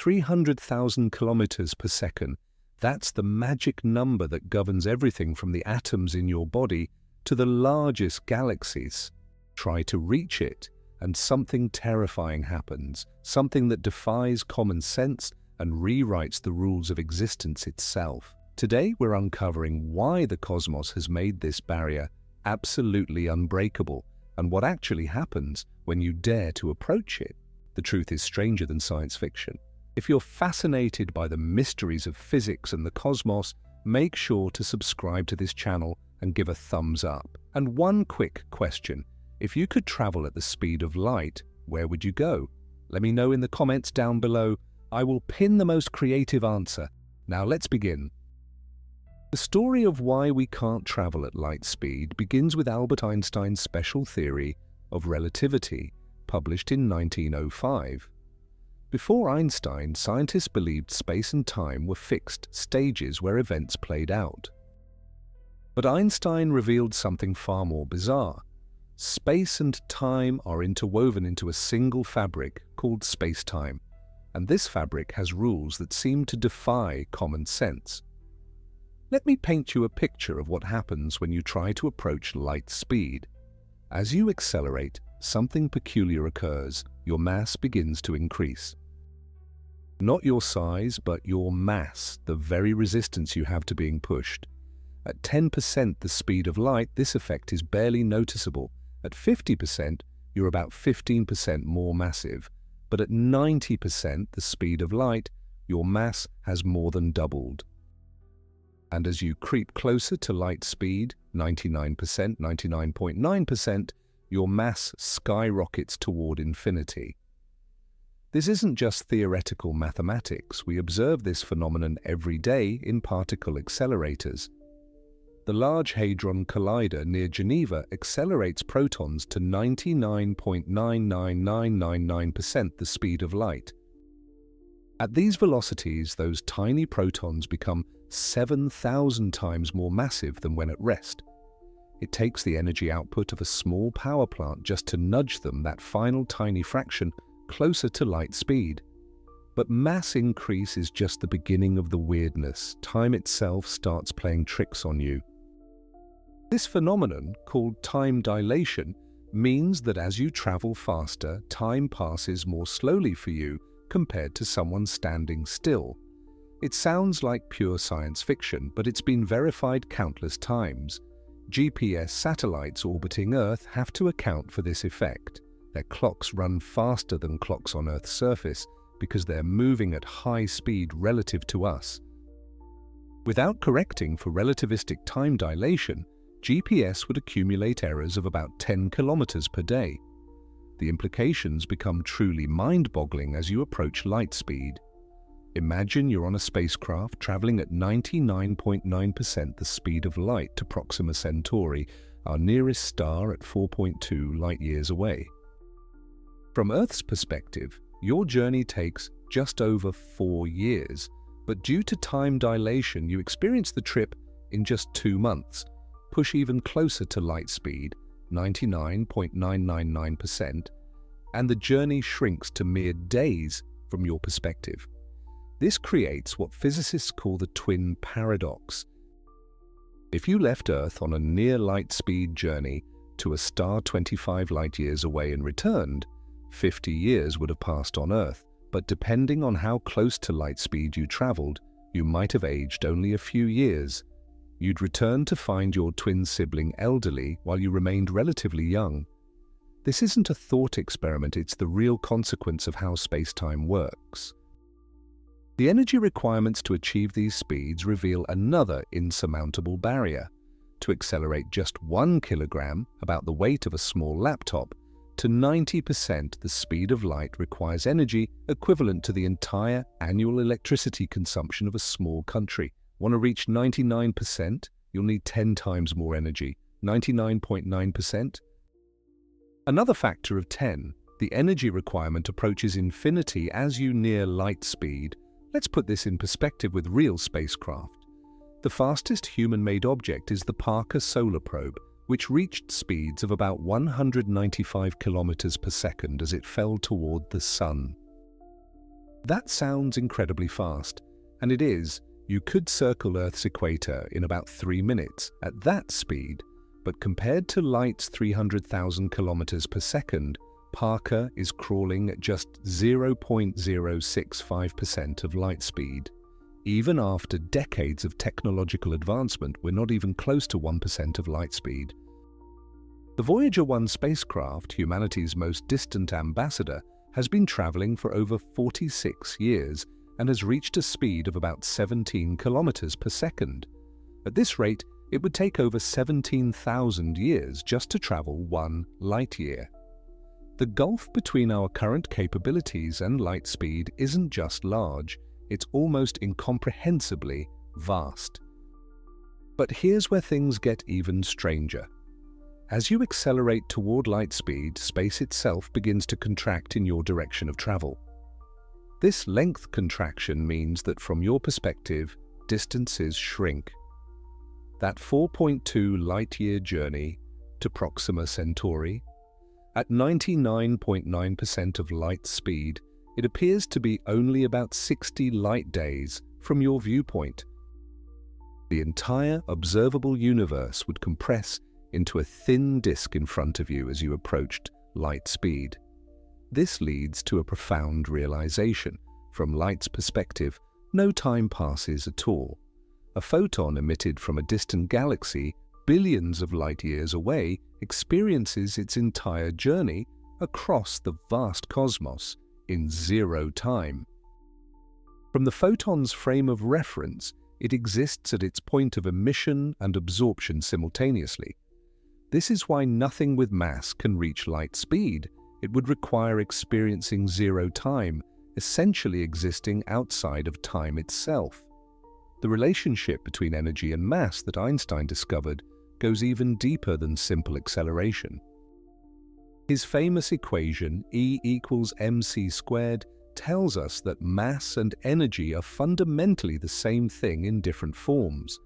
300,000 kilometers per second. That's the magic number that governs everything from the atoms in your body to the largest galaxies. Try to reach it, and something terrifying happens, something that defies common sense and rewrites the rules of existence itself. Today, we're uncovering why the cosmos has made this barrier absolutely unbreakable, and what actually happens when you dare to approach it. The truth is stranger than science fiction. If you're fascinated by the mysteries of physics and the cosmos, make sure to subscribe to this channel and give a thumbs up. And one quick question: if you could travel at the speed of light, where would you go? Let me know in the comments down below. I will pin the most creative answer. Now let's begin. The story of why we can't travel at light speed begins with Albert Einstein's special theory of relativity, published in 1905. Before Einstein, scientists believed space and time were fixed stages where events played out. But Einstein revealed something far more bizarre. Space and time are interwoven into a single fabric called spacetime, and this fabric has rules that seem to defy common sense. Let me paint you a picture of what happens when you try to approach light speed. As you accelerate, something peculiar occurs. Your mass begins to increase. Not your size, but your mass, the very resistance you have to being pushed. At 10% the speed of light, this effect is barely noticeable. At 50%, you're about 15% more massive. But at 90% the speed of light, your mass has more than doubled. And as you creep closer to light speed, 99%, 99.9%, your mass skyrockets toward infinity. This isn't just theoretical mathematics. We observe this phenomenon every day in particle accelerators. The Large Hadron Collider near Geneva accelerates protons to 99.99999% the speed of light. At these velocities, those tiny protons become 7,000 times more massive than when at rest. It takes the energy output of a small power plant just to nudge them that final tiny fraction closer to light speed. But mass increase is just the beginning of the weirdness. Time itself starts playing tricks on you. This phenomenon, called time dilation, means that as you travel faster, time passes more slowly for you compared to someone standing still. It sounds like pure science fiction, but it's been verified countless times. GPS satellites orbiting Earth have to account for this effect. Their clocks run faster than clocks on Earth's surface because they're moving at high speed relative to us. Without correcting for relativistic time dilation, GPS would accumulate errors of about 10 kilometers per day. The implications become truly mind-boggling as you approach light speed. Imagine you're on a spacecraft traveling at 99.9% the speed of light to Proxima Centauri, our nearest star at 4.2 light-years away. From Earth's perspective, your journey takes just over 4 years, but due to time dilation, you experience the trip in just 2 months. Push even closer to light speed, 99.999%, and the journey shrinks to mere days from your perspective. This creates what physicists call the twin paradox. If you left Earth on a near light speed journey to a star 25 light-years away and returned, 50 years would have passed on Earth, but depending on how close to light speed you traveled, you might have aged only a few years. You'd return to find your twin sibling elderly while you remained relatively young. This isn't a thought experiment, it's the real consequence of how space-time works. The energy requirements to achieve these speeds reveal another insurmountable barrier. To accelerate just 1 kilogram, about the weight of a small laptop, to 90% the speed of light requires energy equivalent to the entire annual electricity consumption of a small country. Want to reach 99%? You'll need 10 times more energy, 99.9%. Another factor of 10, the energy requirement approaches infinity as you near light speed. Let's put this in perspective with real spacecraft. The fastest human-made object is the Parker Solar Probe, which reached speeds of about 195 kilometers per second as it fell toward the Sun. That sounds incredibly fast, and it is. You could circle Earth's equator in about 3 minutes at that speed, but compared to light's 300,000 kilometers per second, Parker is crawling at just 0.065% of light speed. Even after decades of technological advancement, we're not even close to 1% of light speed. The Voyager 1 spacecraft, humanity's most distant ambassador, has been traveling for over 46 years and has reached a speed of about 17 kilometers per second. At this rate, it would take over 17,000 years just to travel 1 light year. The gulf between our current capabilities and light speed isn't just large, it's almost incomprehensibly vast. But here's where things get even stranger. As you accelerate toward light speed, space itself begins to contract in your direction of travel. This length contraction means that from your perspective, distances shrink. That 4.2 light-year journey to Proxima Centauri, at 99.9% of light speed, it appears to be only about 60 light days from your viewpoint. The entire observable universe would compress into a thin disk in front of you as you approached light speed. This leads to a profound realization. From light's perspective, no time passes at all. A photon emitted from a distant galaxy, billions of light years away, experiences its entire journey across the vast cosmos in 0 time. From the photon's frame of reference, it exists at its point of emission and absorption simultaneously. This is why nothing with mass can reach light speed. It would require experiencing 0 time, essentially existing outside of time itself. The relationship between energy and mass that Einstein discovered goes even deeper than simple acceleration. His famous equation, E equals mc squared, tells us that mass and energy are fundamentally the same thing in different forms.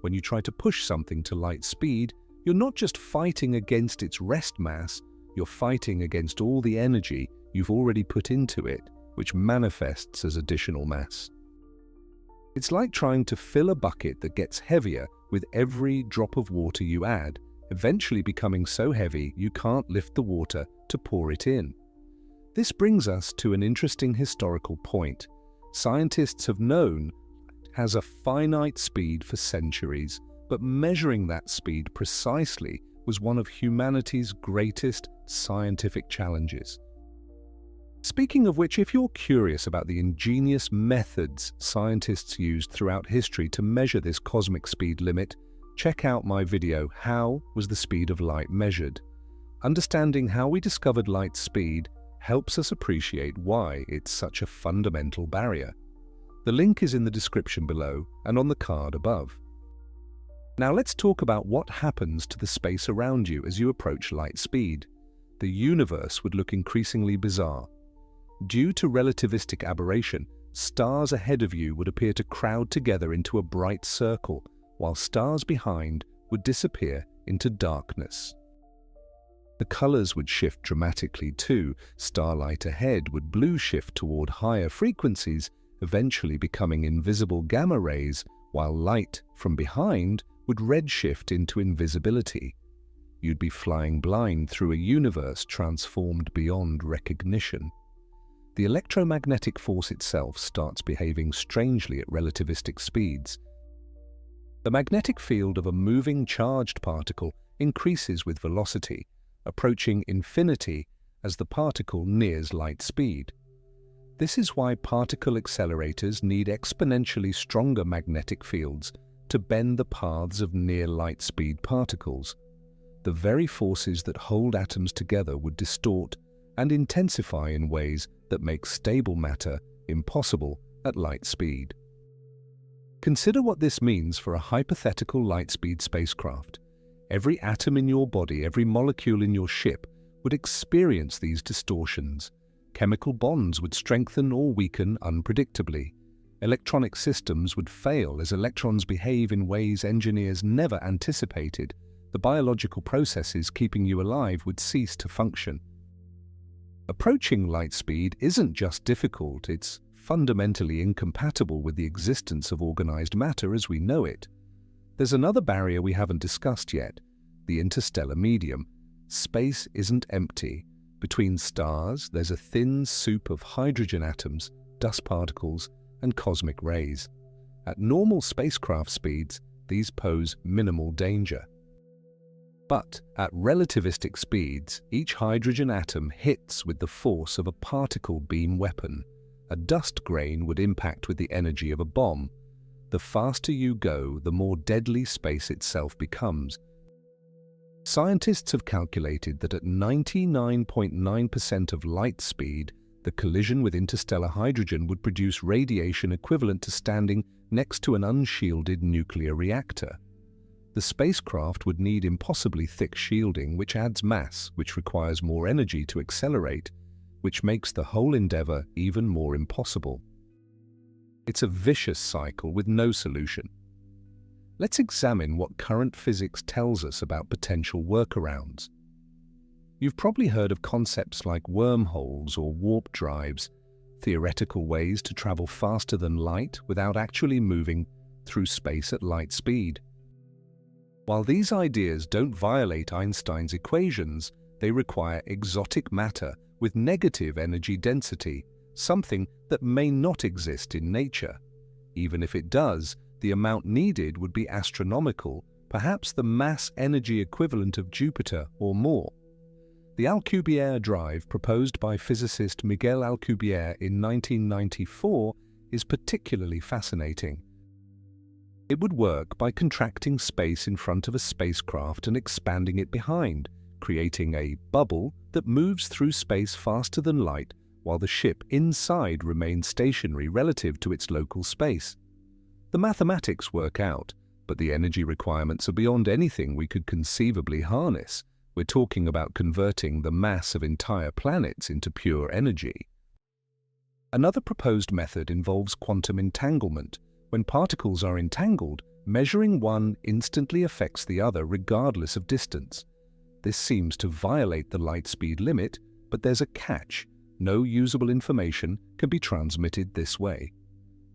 When you try to push something to light speed, you're not just fighting against its rest mass, you're fighting against all the energy you've already put into it, which manifests as additional mass. It's like trying to fill a bucket that gets heavier with every drop of water you add, eventually becoming so heavy you can't lift the water to pour it in. This brings us to an interesting historical point. Scientists have known it has a finite speed for centuries, but measuring that speed precisely was one of humanity's greatest scientific challenges. Speaking of which, if you're curious about the ingenious methods scientists used throughout history to measure this cosmic speed limit, check out my video, How Was the Speed of Light Measured? Understanding how we discovered light speed helps us appreciate why it's such a fundamental barrier. The link is in the description below and on the card above. Now let's talk about what happens to the space around you as you approach light speed. The universe would look increasingly bizarre. Due to relativistic aberration, stars ahead of you would appear to crowd together into a bright circle, while stars behind would disappear into darkness. The colors would shift dramatically too. Starlight ahead would blue shift toward higher frequencies, eventually becoming invisible gamma rays, while light from behind would redshift into invisibility. You'd be flying blind through a universe transformed beyond recognition. The electromagnetic force itself starts behaving strangely at relativistic speeds. The magnetic field of a moving charged particle increases with velocity, approaching infinity as the particle nears light speed. This is why particle accelerators need exponentially stronger magnetic fields to bend the paths of near-light speed particles. The very forces that hold atoms together would distort and intensify in ways that make stable matter impossible at light speed. Consider what this means for a hypothetical light-speed spacecraft. Every atom in your body, every molecule in your ship would experience these distortions. Chemical bonds would strengthen or weaken unpredictably. Electronic systems would fail as electrons behave in ways engineers never anticipated. The biological processes keeping you alive would cease to function. Approaching light speed isn't just difficult, it's fundamentally incompatible with the existence of organized matter as we know it. There's another barrier we haven't discussed yet, the interstellar medium. Space isn't empty. Between stars, there's a thin soup of hydrogen atoms, dust particles, and cosmic rays. At normal spacecraft speeds, these pose minimal danger. But at relativistic speeds, each hydrogen atom hits with the force of a particle beam weapon. A dust grain would impact with the energy of a bomb. The faster you go, the more deadly space itself becomes. Scientists have calculated that at 99.9% of light speed, the collision with interstellar hydrogen would produce radiation equivalent to standing next to an unshielded nuclear reactor. The spacecraft would need impossibly thick shielding, which adds mass, which requires more energy to accelerate, which makes the whole endeavor even more impossible. It's a vicious cycle with no solution. Let's examine what current physics tells us about potential workarounds. You've probably heard of concepts like wormholes or warp drives, theoretical ways to travel faster than light without actually moving through space at light speed. While these ideas don't violate Einstein's equations, they require exotic matter with negative energy density, something that may not exist in nature. Even if it does, the amount needed would be astronomical, perhaps the mass-energy equivalent of Jupiter or more. The Alcubierre drive, proposed by physicist Miguel Alcubierre in 1994, is particularly fascinating. It would work by contracting space in front of a spacecraft and expanding it behind, creating a bubble that moves through space faster than light while the ship inside remains stationary relative to its local space. The mathematics work out, but the energy requirements are beyond anything we could conceivably harness. We're talking about converting the mass of entire planets into pure energy. Another proposed method involves quantum entanglement. When particles are entangled, measuring one instantly affects the other regardless of distance. This seems to violate the light speed limit, but there's a catch. No usable information can be transmitted this way.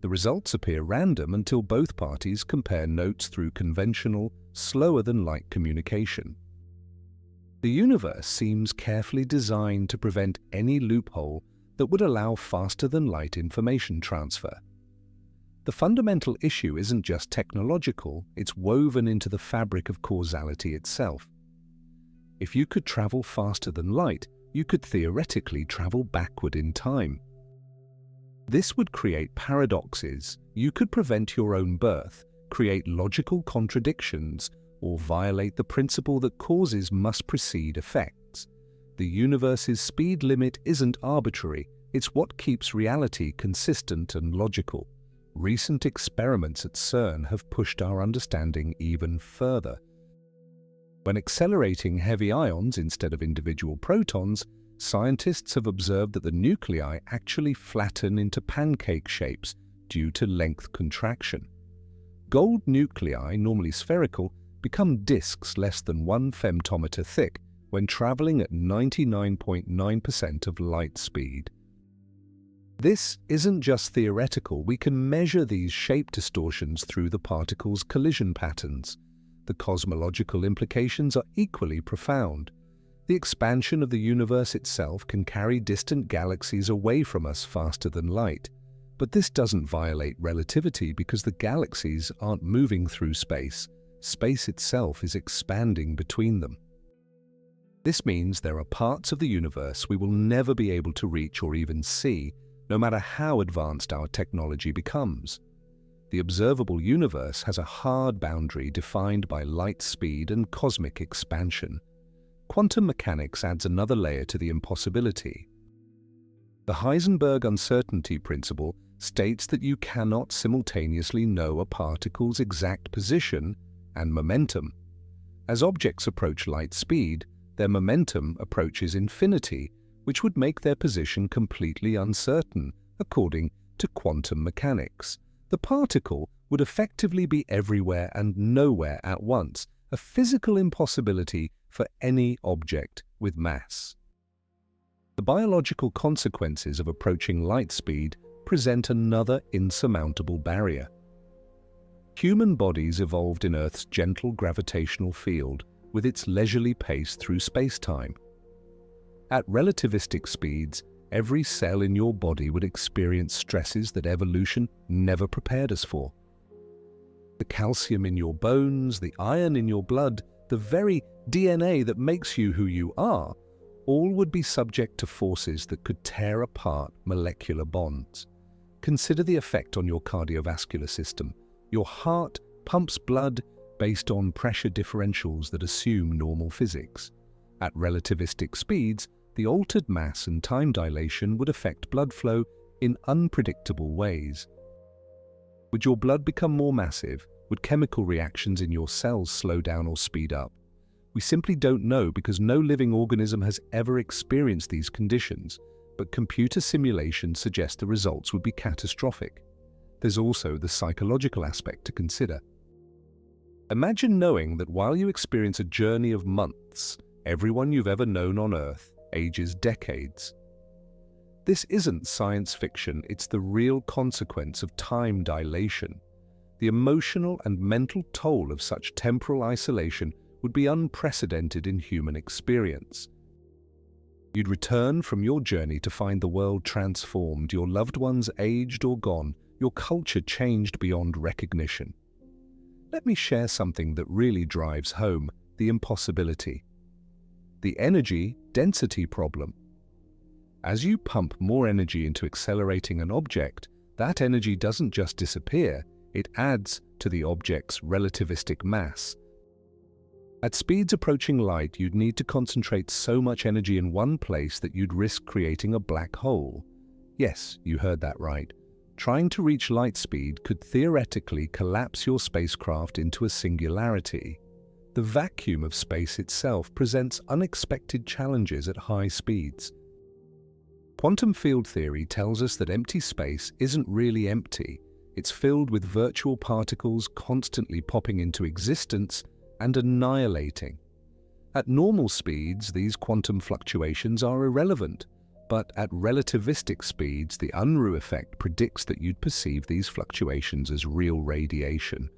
The results appear random until both parties compare notes through conventional, slower-than-light communication. The universe seems carefully designed to prevent any loophole that would allow faster-than-light information transfer. The fundamental issue isn't just technological, it's woven into the fabric of causality itself. If you could travel faster than light, you could theoretically travel backward in time. This would create paradoxes. You could prevent your own birth, create logical contradictions, or violate the principle that causes must precede effects. The universe's speed limit isn't arbitrary, it's what keeps reality consistent and logical. Recent experiments at CERN have pushed our understanding even further. When accelerating heavy ions instead of individual protons, scientists have observed that the nuclei actually flatten into pancake shapes due to length contraction. Gold nuclei, normally spherical, become disks less than 1 femtometer thick when traveling at 99.9% of light speed. This isn't just theoretical, we can measure these shape distortions through the particles' collision patterns. The cosmological implications are equally profound. The expansion of the universe itself can carry distant galaxies away from us faster than light. But this doesn't violate relativity because the galaxies aren't moving through space. Space itself is expanding between them. This means there are parts of the universe we will never be able to reach or even see, no matter how advanced our technology becomes. The observable universe has a hard boundary defined by light speed and cosmic expansion. Quantum mechanics adds another layer to the impossibility. The Heisenberg uncertainty principle states that you cannot simultaneously know a particle's exact position and momentum. As objects approach light speed, their momentum approaches infinity, which would make their position completely uncertain, according to quantum mechanics. The particle would effectively be everywhere and nowhere at once, a physical impossibility for any object with mass. The biological consequences of approaching light speed present another insurmountable barrier. Human bodies evolved in Earth's gentle gravitational field with its leisurely pace through space-time. At relativistic speeds, every cell in your body would experience stresses that evolution never prepared us for. The calcium in your bones, the iron in your blood, the very DNA that makes you who you are, all would be subject to forces that could tear apart molecular bonds. Consider the effect on your cardiovascular system. Your heart pumps blood based on pressure differentials that assume normal physics. At relativistic speeds, the altered mass and time dilation would affect blood flow in unpredictable ways. Would your blood become more massive? Would chemical reactions in your cells slow down or speed up? We simply don't know because no living organism has ever experienced these conditions, but computer simulations suggest the results would be catastrophic. There's also the psychological aspect to consider. Imagine knowing that while you experience a journey of months, everyone you've ever known on Earth ages decades. This isn't science fiction, it's the real consequence of time dilation. The emotional and mental toll of such temporal isolation would be unprecedented in human experience. You'd return from your journey to find the world transformed, your loved ones aged or gone, your culture changed beyond recognition. Let me share something that really drives home the impossibility. The energy density problem. As you pump more energy into accelerating an object, that energy doesn't just disappear, it adds to the object's relativistic mass. At speeds approaching light, you'd need to concentrate so much energy in one place that you'd risk creating a black hole. Yes, you heard that right. Trying to reach light speed could theoretically collapse your spacecraft into a singularity. The vacuum of space itself presents unexpected challenges at high speeds. Quantum field theory tells us that empty space isn't really empty. It's filled with virtual particles constantly popping into existence and annihilating. At normal speeds, these quantum fluctuations are irrelevant. But at relativistic speeds, the Unruh effect predicts that you'd perceive these fluctuations as real radiation.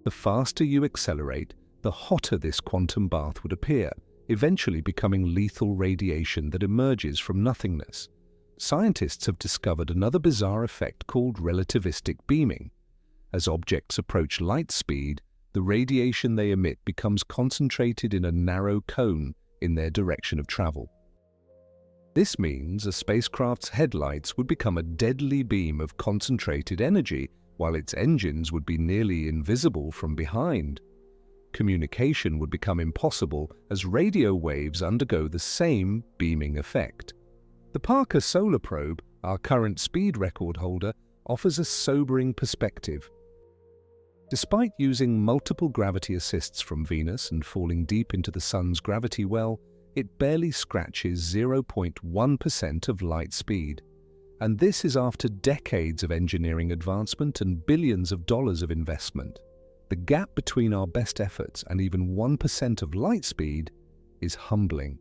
The faster you accelerate, the hotter this quantum bath would appear, eventually becoming lethal radiation that emerges from nothingness. Scientists have discovered another bizarre effect called relativistic beaming. As objects approach light speed, the radiation they emit becomes concentrated in a narrow cone in their direction of travel. This means a spacecraft's headlights would become a deadly beam of concentrated energy, while its engines would be nearly invisible from behind. Communication would become impossible as radio waves undergo the same beaming effect. The Parker Solar Probe, our current speed record holder, offers a sobering perspective. Despite using multiple gravity assists from Venus and falling deep into the Sun's gravity well, it barely scratches 0.1% of light speed. And this is after decades of engineering advancement and billions of dollars of investment. The gap between our best efforts and even 1% of light speed is humbling.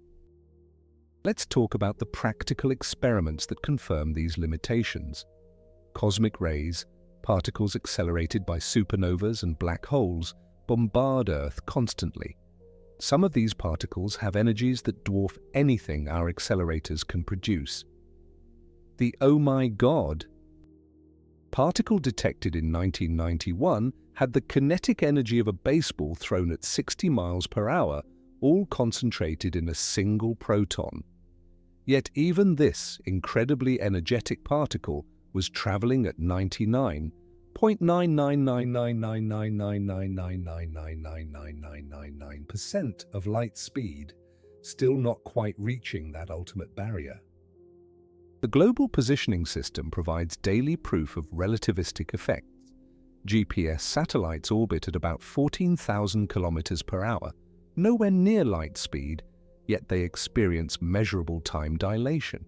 Let's talk about the practical experiments that confirm these limitations. Cosmic rays, particles accelerated by supernovas and black holes, bombard Earth constantly. Some of these particles have energies that dwarf anything our accelerators can produce. The "oh my god" particle detected in 1991 had the kinetic energy of a baseball thrown at 60 miles per hour, all concentrated in a single proton. Yet even this incredibly energetic particle was traveling at 99.9999999999999% of light speed, still not quite reaching that ultimate barrier. The Global Positioning System provides daily proof of relativistic effects. GPS satellites orbit at about 14,000 kilometers per hour, nowhere near light speed, yet they experience measurable time dilation.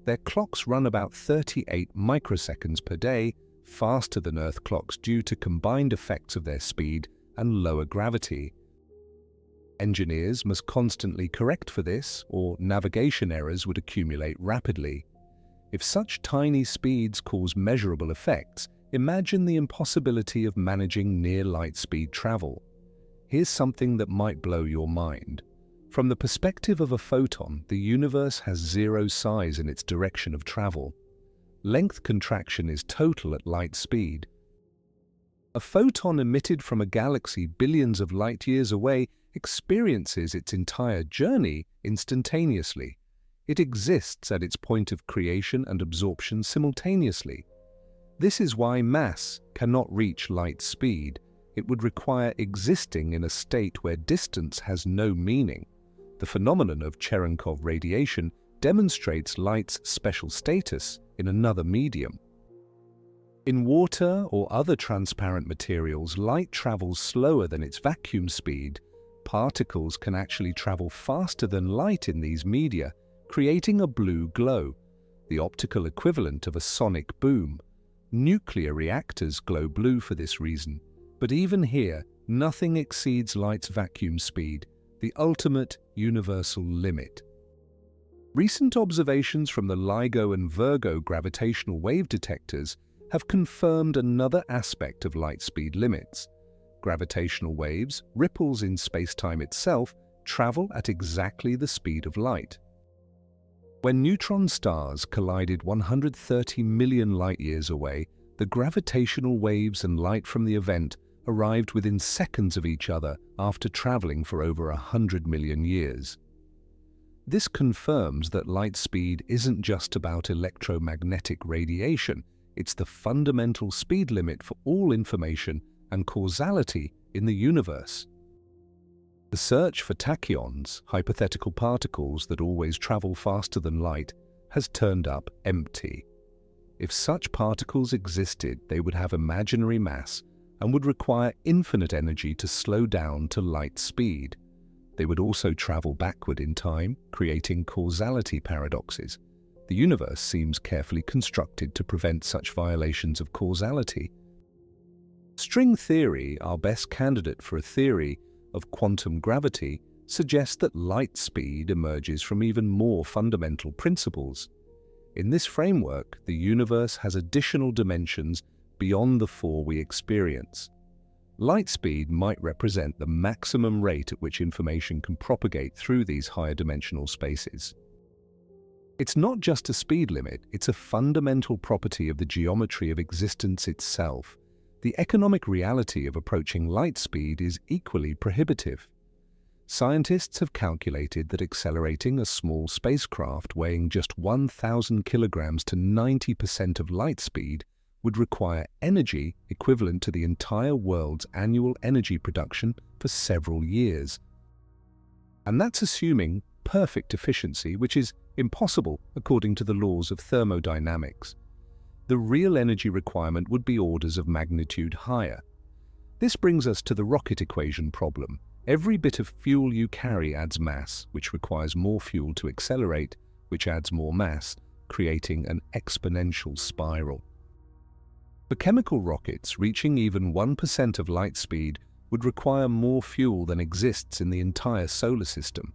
Their clocks run about 38 microseconds per day, faster than Earth clocks due to combined effects of their speed and lower gravity. Engineers must constantly correct for this, or navigation errors would accumulate rapidly. If such tiny speeds cause measurable effects, imagine the impossibility of managing near light speed travel. Here's something that might blow your mind. From the perspective of a photon, the universe has zero size in its direction of travel. Length contraction is total at light speed. A photon emitted from a galaxy billions of light-years away experiences its entire journey instantaneously. It exists at its point of creation and absorption simultaneously. This is why mass cannot reach light speed. It would require existing in a state where distance has no meaning. The phenomenon of Cherenkov radiation demonstrates light's special status in another medium. In water or other transparent materials, light travels slower than its vacuum speed. Particles can actually travel faster than light in these media, creating a blue glow, the optical equivalent of a sonic boom. Nuclear reactors glow blue for this reason, but even here, nothing exceeds light's vacuum speed, the ultimate universal limit. Recent observations from the LIGO and Virgo gravitational wave detectors have confirmed another aspect of light speed limits. Gravitational waves, ripples in spacetime itself, travel at exactly the speed of light. When neutron stars collided 130 million light-years away, the gravitational waves and light from the event arrived within seconds of each other after traveling for over 100 million years. This confirms that light speed isn't just about electromagnetic radiation, it's the fundamental speed limit for all information and causality in the universe. The search for tachyons, hypothetical particles that always travel faster than light, has turned up empty. If such particles existed, they would have imaginary mass and would require infinite energy to slow down to light speed. They would also travel backward in time, creating causality paradoxes. The universe seems carefully constructed to prevent such violations of causality. String theory, our best candidate for a theory of quantum gravity, suggests that light speed emerges from even more fundamental principles. In this framework, the universe has additional dimensions beyond the four we experience. Light speed might represent the maximum rate at which information can propagate through these higher dimensional spaces. It's not just a speed limit, it's a fundamental property of the geometry of existence itself. The economic reality of approaching light speed is equally prohibitive. Scientists have calculated that accelerating a small spacecraft weighing just 1,000 kilograms to 90% of light speed would require energy equivalent to the entire world's annual energy production for several years. And that's assuming perfect efficiency, which is impossible according to the laws of thermodynamics. The real energy requirement would be orders of magnitude higher. This brings us to the rocket equation problem. Every bit of fuel you carry adds mass, which requires more fuel to accelerate, which adds more mass, creating an exponential spiral. For chemical rockets, reaching even 1% of light speed would require more fuel than exists in the entire solar system.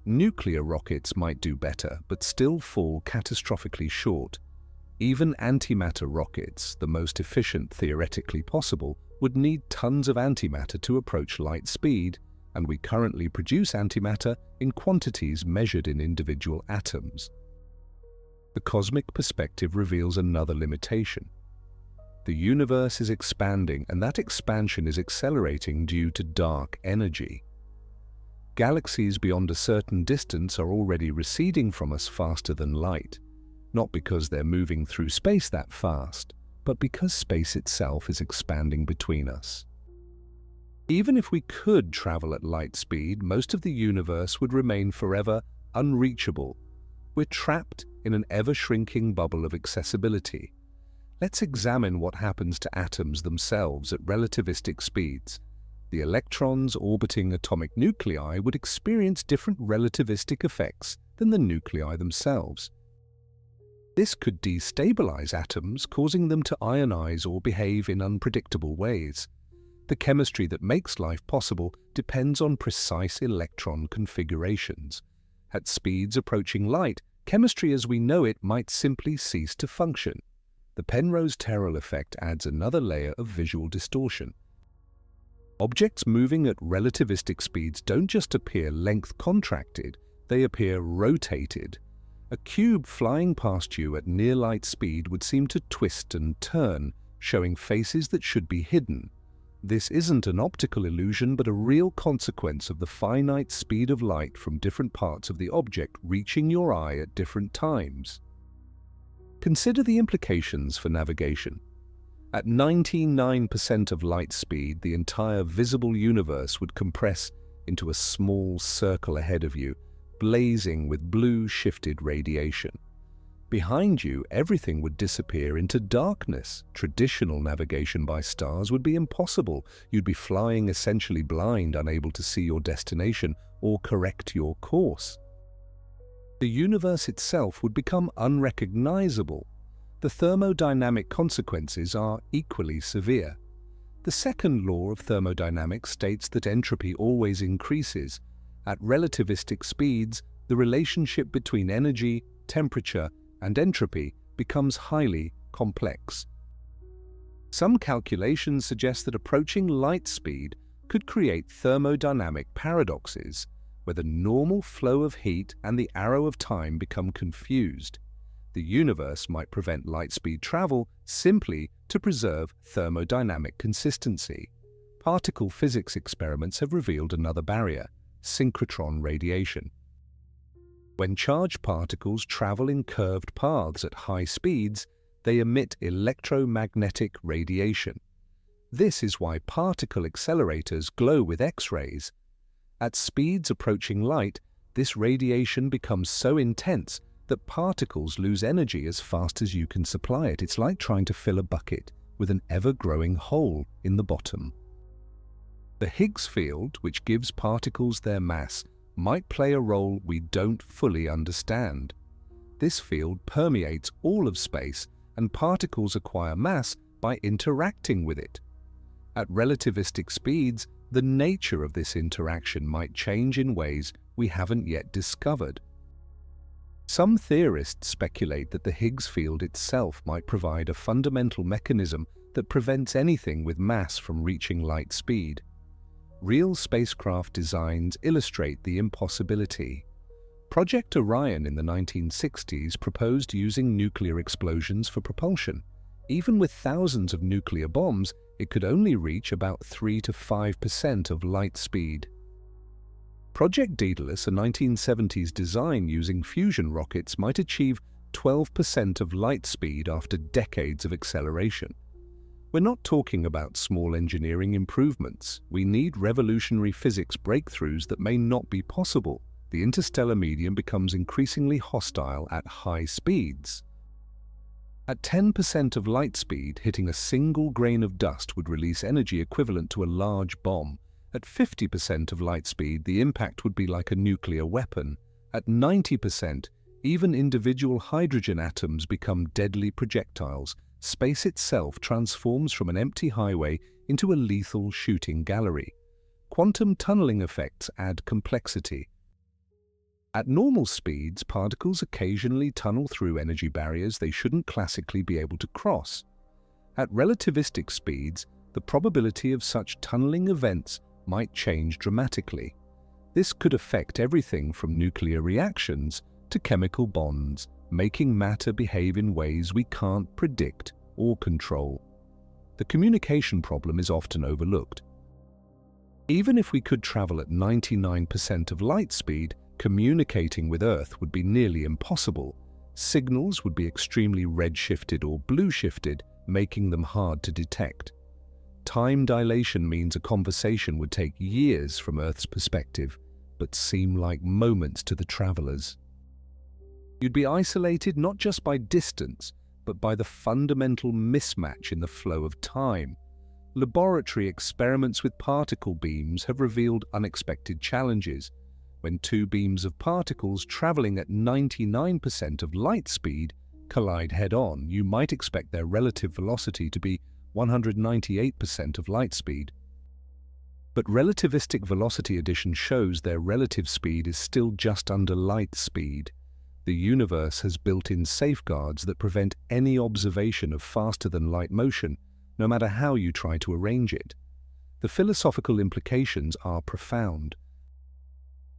Nuclear rockets might do better, but still fall catastrophically short. Even antimatter rockets, the most efficient theoretically possible, would need tons of antimatter to approach light speed, and we currently produce antimatter in quantities measured in individual atoms. The cosmic perspective reveals another limitation. The universe is expanding, and that expansion is accelerating due to dark energy. Galaxies beyond a certain distance are already receding from us faster than light, not because they're moving through space that fast, but because space itself is expanding between us. Even if we could travel at light speed, most of the universe would remain forever unreachable. We're trapped in an ever-shrinking bubble of accessibility. Let's examine what happens to atoms themselves at relativistic speeds. The electrons orbiting atomic nuclei would experience different relativistic effects than the nuclei themselves. This could destabilize atoms, causing them to ionize or behave in unpredictable ways. The chemistry that makes life possible depends on precise electron configurations. At speeds approaching light, chemistry as we know it might simply cease to function. The Penrose-Terrell effect adds another layer of visual distortion. Objects moving at relativistic speeds don't just appear length contracted, they appear rotated. A cube flying past you at near-light speed would seem to twist and turn, showing faces that should be hidden. This isn't an optical illusion, but a real consequence of the finite speed of light from different parts of the object reaching your eye at different times. Consider the implications for navigation. At 99% of light speed, the entire visible universe would compress into a small circle ahead of you, blazing with blue shifted radiation. Behind you, everything would disappear into darkness. Traditional navigation by stars would be impossible. You'd be flying essentially blind, unable to see your destination or correct your course. The universe itself would become unrecognizable. The thermodynamic consequences are equally severe. The second law of thermodynamics states that entropy always increases. At relativistic speeds, the relationship between energy, temperature, and entropy becomes highly complex. Some calculations suggest that approaching light speed could create thermodynamic paradoxes, where the normal flow of heat and the arrow of time become confused. The universe might prevent light-speed travel simply to preserve thermodynamic consistency. Particle physics experiments have revealed another barrier: synchrotron radiation. When charged particles travel in curved paths at high speeds, they emit electromagnetic radiation. This is why particle accelerators glow with X-rays. At speeds approaching light, this radiation becomes so intense that particles lose energy as fast as you can supply it. It's like trying to fill a bucket with an ever-growing hole in the bottom. The Higgs field, which gives particles their mass, might play a role we don't fully understand. This field permeates all of space, and particles acquire mass by interacting with it. At relativistic speeds, the nature of this interaction might change in ways we haven't yet discovered. Some theorists speculate that the Higgs field itself might provide a fundamental mechanism that prevents anything with mass from reaching light speed. Real spacecraft designs illustrate the impossibility. Project Orion in the 1960s proposed using nuclear explosions for propulsion. Even with thousands of nuclear bombs, it could only reach about 3 to 5% of light speed. Project Daedalus, a 1970s design using fusion rockets, might achieve 12% of light speed after decades of acceleration. We're not talking about small engineering improvements. We need revolutionary physics breakthroughs that may not be possible. The interstellar medium becomes increasingly hostile at high speeds. At 10% of light speed, hitting a single grain of dust would release energy equivalent to a large bomb. At 50% of light speed, the impact would be like a nuclear weapon. At 90%, even individual hydrogen atoms become deadly projectiles. Space itself transforms from an empty highway into a lethal shooting gallery. Quantum tunneling effects add complexity. At normal speeds, particles occasionally tunnel through energy barriers they shouldn't classically be able to cross. At relativistic speeds, the probability of such tunneling events might change dramatically. This could affect everything from nuclear reactions to chemical bonds, making matter behave in ways we can't predict or control. The communication problem is often overlooked. Even if we could travel at 99% of light speed, communicating with Earth would be nearly impossible. Signals would be extremely red-shifted or blue-shifted, making them hard to detect. Time dilation means a conversation would take years from Earth's perspective, but seem like moments to the travelers. You'd be isolated not just by distance, but by the fundamental mismatch in the flow of time. Laboratory experiments with particle beams have revealed unexpected challenges. When two beams of particles traveling at 99% of light speed collide head-on, you might expect their relative velocity to be 198% of light speed. But relativistic velocity addition shows their relative speed is still just under light speed. The universe has built-in safeguards that prevent any observation of faster-than-light motion, no matter how you try to arrange it. The philosophical implications are profound.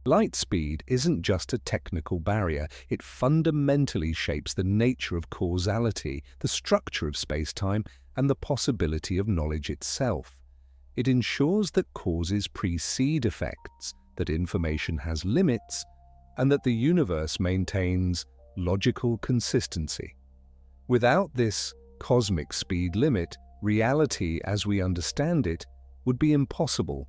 Light speed isn't just a technical barrier, it fundamentally shapes the nature of causality, the structure of space-time, and the possibility of knowledge itself. It ensures that causes precede effects, that information has limits, and that the universe maintains logical consistency. Without this cosmic speed limit, reality as we understand it would be impossible.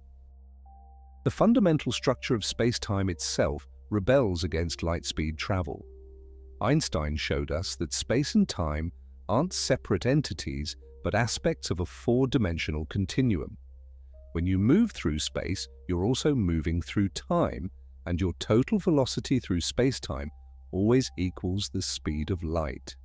The fundamental structure of space-time itself rebels against light-speed travel. Einstein showed us that space and time aren't separate entities, but aspects of a four-dimensional continuum. When you move through space, you're also moving through time, and your total velocity through space-time always equals the speed of light.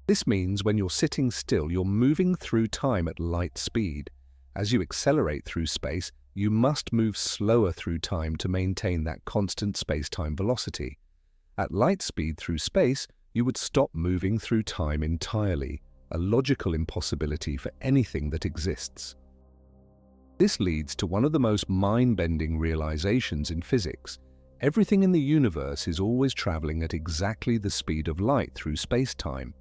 This means when you're sitting still, you're moving through time at light speed. As you accelerate through space, you must move slower through time to maintain that constant space-time velocity. At light speed through space, you would stop moving through time entirely, a logical impossibility for anything that exists. This leads to one of the most mind-bending realizations in physics. Everything in the universe is always traveling at exactly the speed of light through space-time.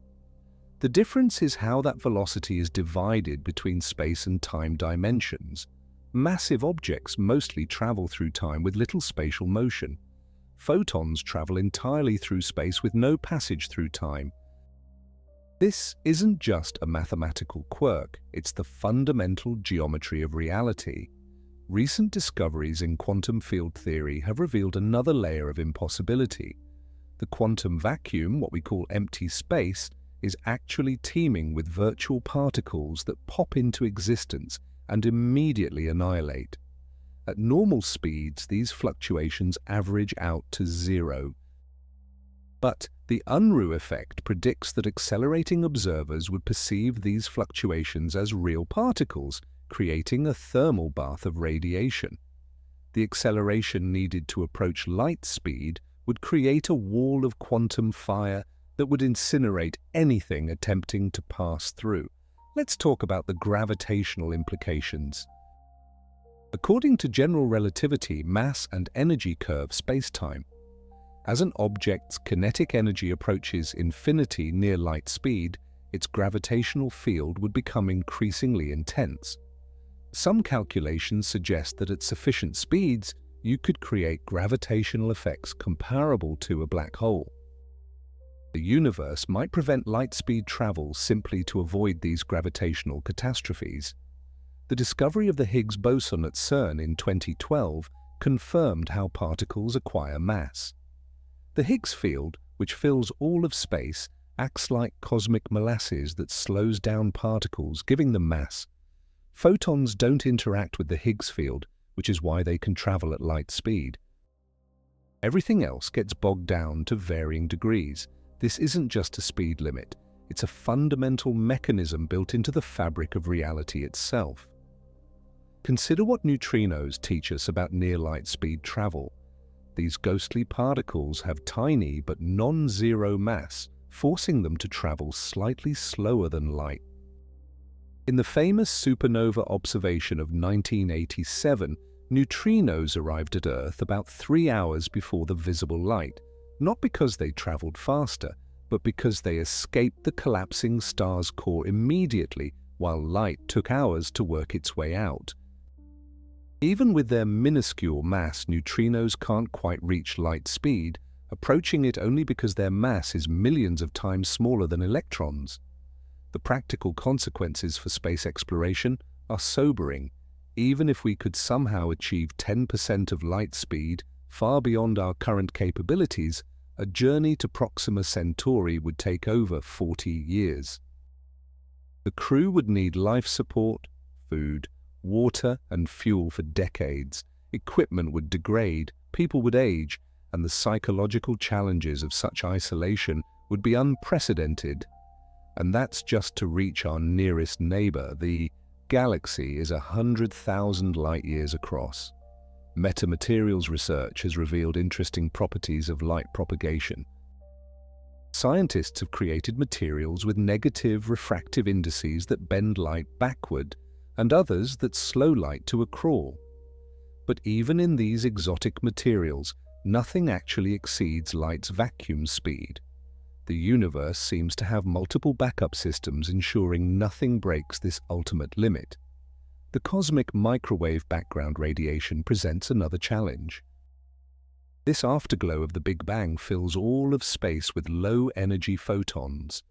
The difference is how that velocity is divided between space and time dimensions. Massive objects mostly travel through time with little spatial motion. Photons travel entirely through space with no passage through time. This isn't just a mathematical quirk, it's the fundamental geometry of reality. Recent discoveries in quantum field theory have revealed another layer of impossibility. The quantum vacuum, what we call empty space, is actually teeming with virtual particles that pop into existence and immediately annihilate. At normal speeds, these fluctuations average out to zero. But the Unruh effect predicts that accelerating observers would perceive these fluctuations as real particles, creating a thermal bath of radiation. The acceleration needed to approach light speed would create a wall of quantum fire that would incinerate anything attempting to pass through. Let's talk about the gravitational implications. According to general relativity, mass and energy curve spacetime. As an object's kinetic energy approaches infinity near light speed, its gravitational field would become increasingly intense. Some calculations suggest that at sufficient speeds, you could create gravitational effects comparable to a black hole. The universe might prevent light-speed travel simply to avoid these gravitational catastrophes. The discovery of the Higgs boson at CERN in 2012 confirmed how particles acquire mass. The Higgs field, which fills all of space, acts like cosmic molasses that slows down particles, giving them mass. Photons don't interact with the Higgs field, which is why they can travel at light speed. Everything else gets bogged down to varying degrees. This isn't just a speed limit, it's a fundamental mechanism built into the fabric of reality itself. Consider what neutrinos teach us about near-light speed travel. These ghostly particles have tiny but non-zero mass, forcing them to travel slightly slower than light. In the famous supernova observation of 1987, neutrinos arrived at Earth about 3 hours before the visible light, not because they traveled faster, but because they escaped the collapsing star's core immediately, while light took hours to work its way out. Even with their minuscule mass, neutrinos can't quite reach light speed, approaching it only because their mass is millions of times smaller than electrons. The practical consequences for space exploration are sobering. Even if we could somehow achieve 10% of light speed, far beyond our current capabilities, a journey to Proxima Centauri would take over 40 years. The crew would need life support, food, water and fuel for decades. Equipment would degrade, people would age, and the psychological challenges of such isolation would be unprecedented. And that's just to reach our nearest neighbor. The galaxy is 100,000 light-years across. Metamaterials research has revealed interesting properties of light propagation. Scientists have created materials with negative refractive indices that bend light backward, and others that slow light to a crawl. But even in these exotic materials, nothing actually exceeds light's vacuum speed. The universe seems to have multiple backup systems ensuring nothing breaks this ultimate limit. The cosmic microwave background radiation presents another challenge. This afterglow of the Big Bang fills all of space with low-energy photons.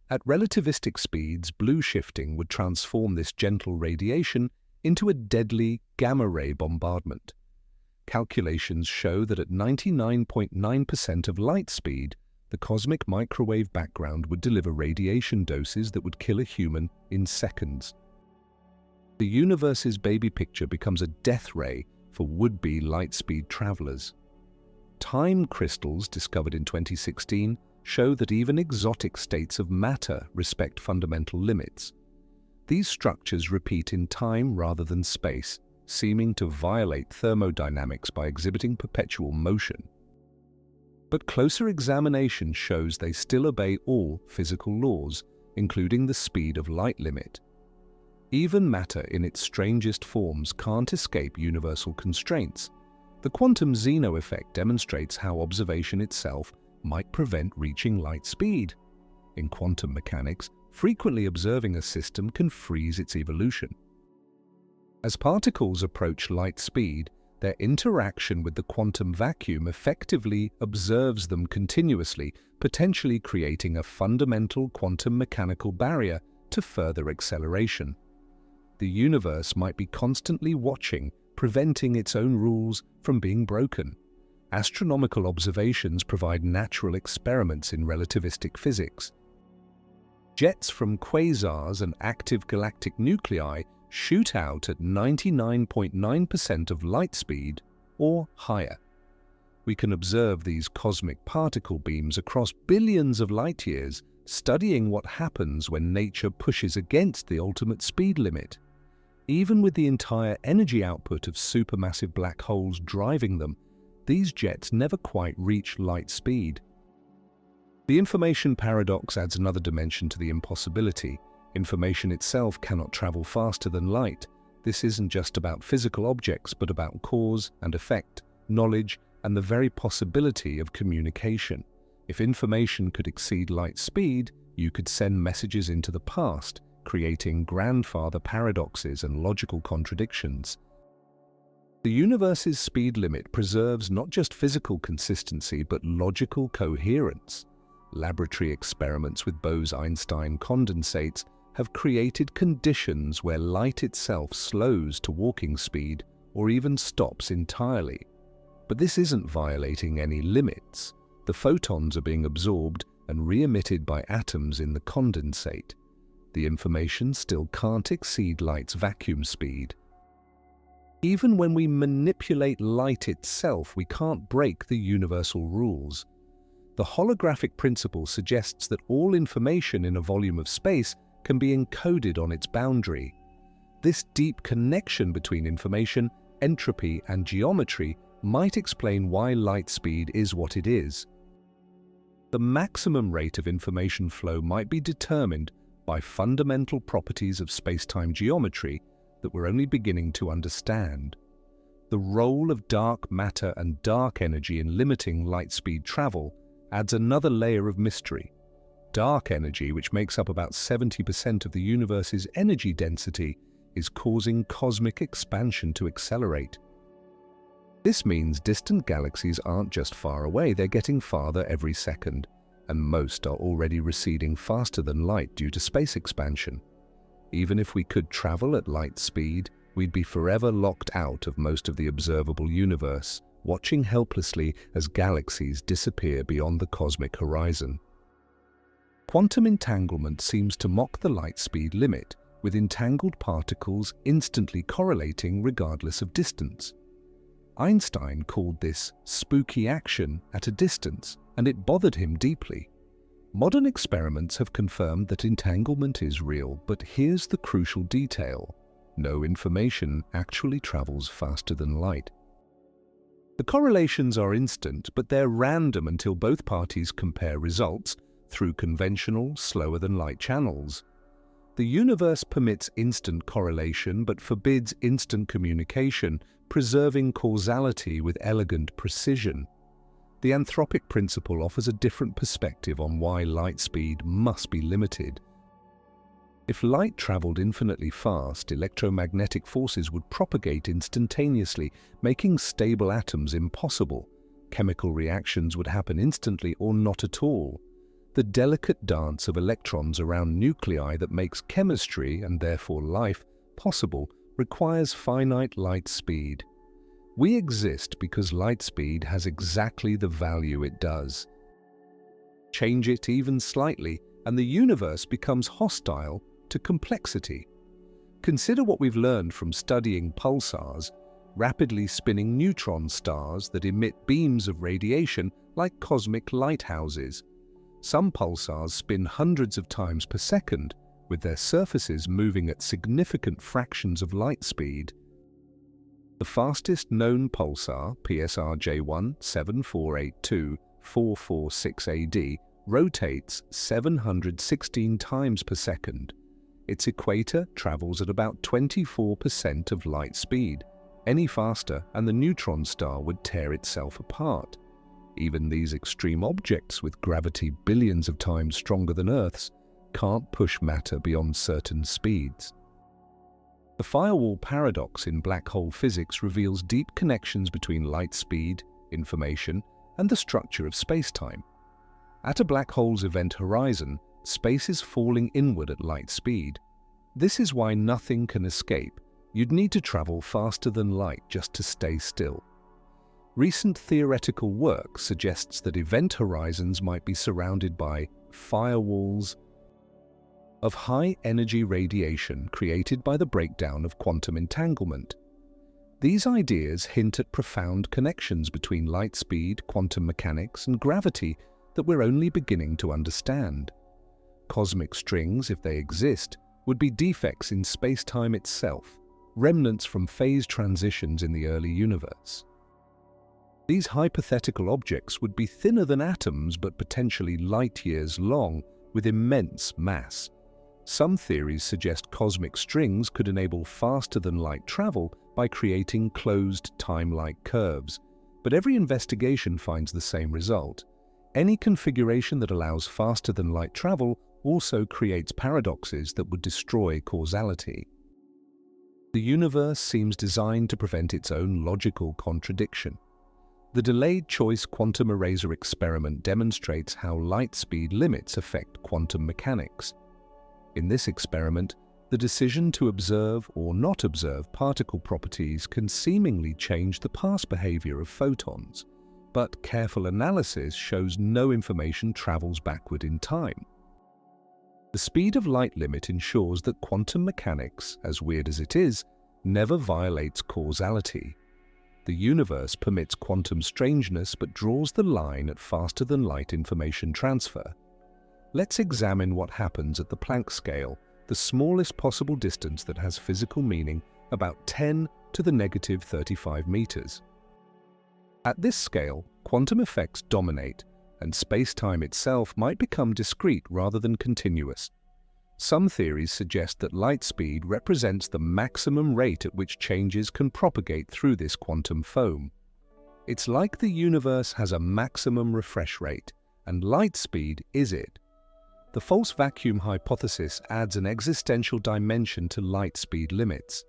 At relativistic speeds, blue shifting would transform this gentle radiation into a deadly gamma-ray bombardment. Calculations show that at 99.9% of light speed, the cosmic microwave background would deliver radiation doses that would kill a human in seconds. The universe's baby picture becomes a death ray for would-be light-speed travelers. Time crystals discovered in 2016 show that even exotic states of matter respect fundamental limits. These structures repeat in time rather than space, seeming to violate thermodynamics by exhibiting perpetual motion. But closer examination shows they still obey all physical laws, including the speed of light limit. Even matter in its strangest forms can't escape universal constraints. The quantum Zeno effect demonstrates how observation itself might prevent reaching light speed. In quantum mechanics, frequently observing a system can freeze its evolution. As particles approach light speed, their interaction with the quantum vacuum effectively observes them continuously, potentially creating a fundamental quantum mechanical barrier to further acceleration. The universe might be constantly watching, preventing its own rules from being broken. Astronomical observations provide natural experiments in relativistic physics. Jets from quasars and active galactic nuclei shoot out at 99.9% of light speed or higher. We can observe these cosmic particle beams across billions of light years, studying what happens when nature pushes against the ultimate speed limit. Even with the entire energy output of supermassive black holes driving them, these jets never quite reach light speed. The information paradox adds another dimension to the impossibility. Information itself cannot travel faster than light. This isn't just about physical objects, but about cause and effect, knowledge, and the very possibility of communication. If information could exceed light speed, you could send messages into the past, creating grandfather paradoxes and logical contradictions. The universe's speed limit preserves not just physical consistency, but logical coherence. Laboratory experiments with Bose-Einstein condensates have created conditions where light itself slows to walking speed or even stops entirely. But this isn't violating any limits. The photons are being absorbed and re-emitted by atoms in the condensate. The information still can't exceed light's vacuum speed. Even when we manipulate light itself, we can't break the universal rules. The holographic principle suggests that all information in a volume of space can be encoded on its boundary. This deep connection between information, entropy, and geometry might explain why light speed is what it is. The maximum rate of information flow might be determined by fundamental properties of spacetime geometry that we're only beginning to understand. The role of dark matter and dark energy in limiting light speed travel adds another layer of mystery. Dark energy, which makes up about 70% of the universe's energy density, is causing cosmic expansion to accelerate. This means distant galaxies aren't just far away, they're getting farther every second, and most are already receding faster than light due to space expansion. Even if we could travel at light speed, we'd be forever locked out of most of the observable universe, watching helplessly as galaxies disappear beyond the cosmic horizon. Quantum entanglement seems to mock the light speed limit, with entangled particles instantly correlating regardless of distance. Einstein called this spooky action at a distance, and it bothered him deeply. Modern experiments have confirmed that entanglement is real, but here's the crucial detail. no information actually travels faster than light. The correlations are instant, but they're random until both parties compare results through conventional, slower-than-light channels. The universe permits instant correlation but forbids instant communication, preserving causality with elegant precision. The anthropic principle offers a different perspective on why light speed must be limited. If light traveled infinitely fast, electromagnetic forces would propagate instantaneously, making stable atoms impossible. Chemical reactions would happen instantly or not at all. The delicate dance of electrons around nuclei that makes chemistry, and therefore life, possible requires finite light speed. We exist because light speed has exactly the value it does. Change it even slightly, and the universe becomes hostile to complexity. Consider what we've learned from studying pulsars, rapidly spinning neutron stars that emit beams of radiation like cosmic lighthouses. Some pulsars spin hundreds of times per second, with their surfaces moving at significant fractions of light speed. The fastest known pulsar, PSR J1 7482-446 AD, rotates 716 times per second. Its equator travels at about 24% of light speed. Any faster and the neutron star would tear itself apart. Even these extreme objects with gravity billions of times stronger than Earth's can't push matter beyond certain speeds. The firewall paradox in black hole physics reveals deep connections between light speed, information, and the structure of spacetime. At a black hole's event horizon, space is falling inward at light speed. This is why nothing can escape. You'd need to travel faster than light just to stay still. Recent theoretical work suggests that event horizons might be surrounded by firewalls of high-energy radiation created by the breakdown of quantum entanglement. These ideas hint at profound connections between light speed, quantum mechanics, and gravity that we're only beginning to understand. Cosmic strings, if they exist, would be defects in space-time itself, remnants from phase transitions in the early universe. These hypothetical objects would be thinner than atoms but potentially light-years long, with immense mass. Some theories suggest cosmic strings could enable faster-than-light travel by creating closed time-like curves, but every investigation finds the same result. Any configuration that allows faster-than-light travel also creates paradoxes that would destroy causality. The universe seems designed to prevent its own logical contradiction. The delayed choice quantum eraser experiment demonstrates how light speed limits affect quantum mechanics. In this experiment, the decision to observe or not observe particle properties can seemingly change the past behavior of photons, but careful analysis shows no information travels backward in time. The speed of light limit ensures that quantum mechanics, as weird as it is, never violates causality. The universe permits quantum strangeness but draws the line at faster-than-light information transfer. Let's examine what happens at the Planck scale, the smallest possible distance that has physical meaning, about 10 to the negative 35 meters. At this scale, quantum effects dominate, and space-time itself might become discrete rather than continuous. Some theories suggest that light speed represents the maximum rate at which changes can propagate through this quantum foam. It's like the universe has a maximum refresh rate, and light speed is it. The false vacuum hypothesis adds an existential dimension to light speed limits.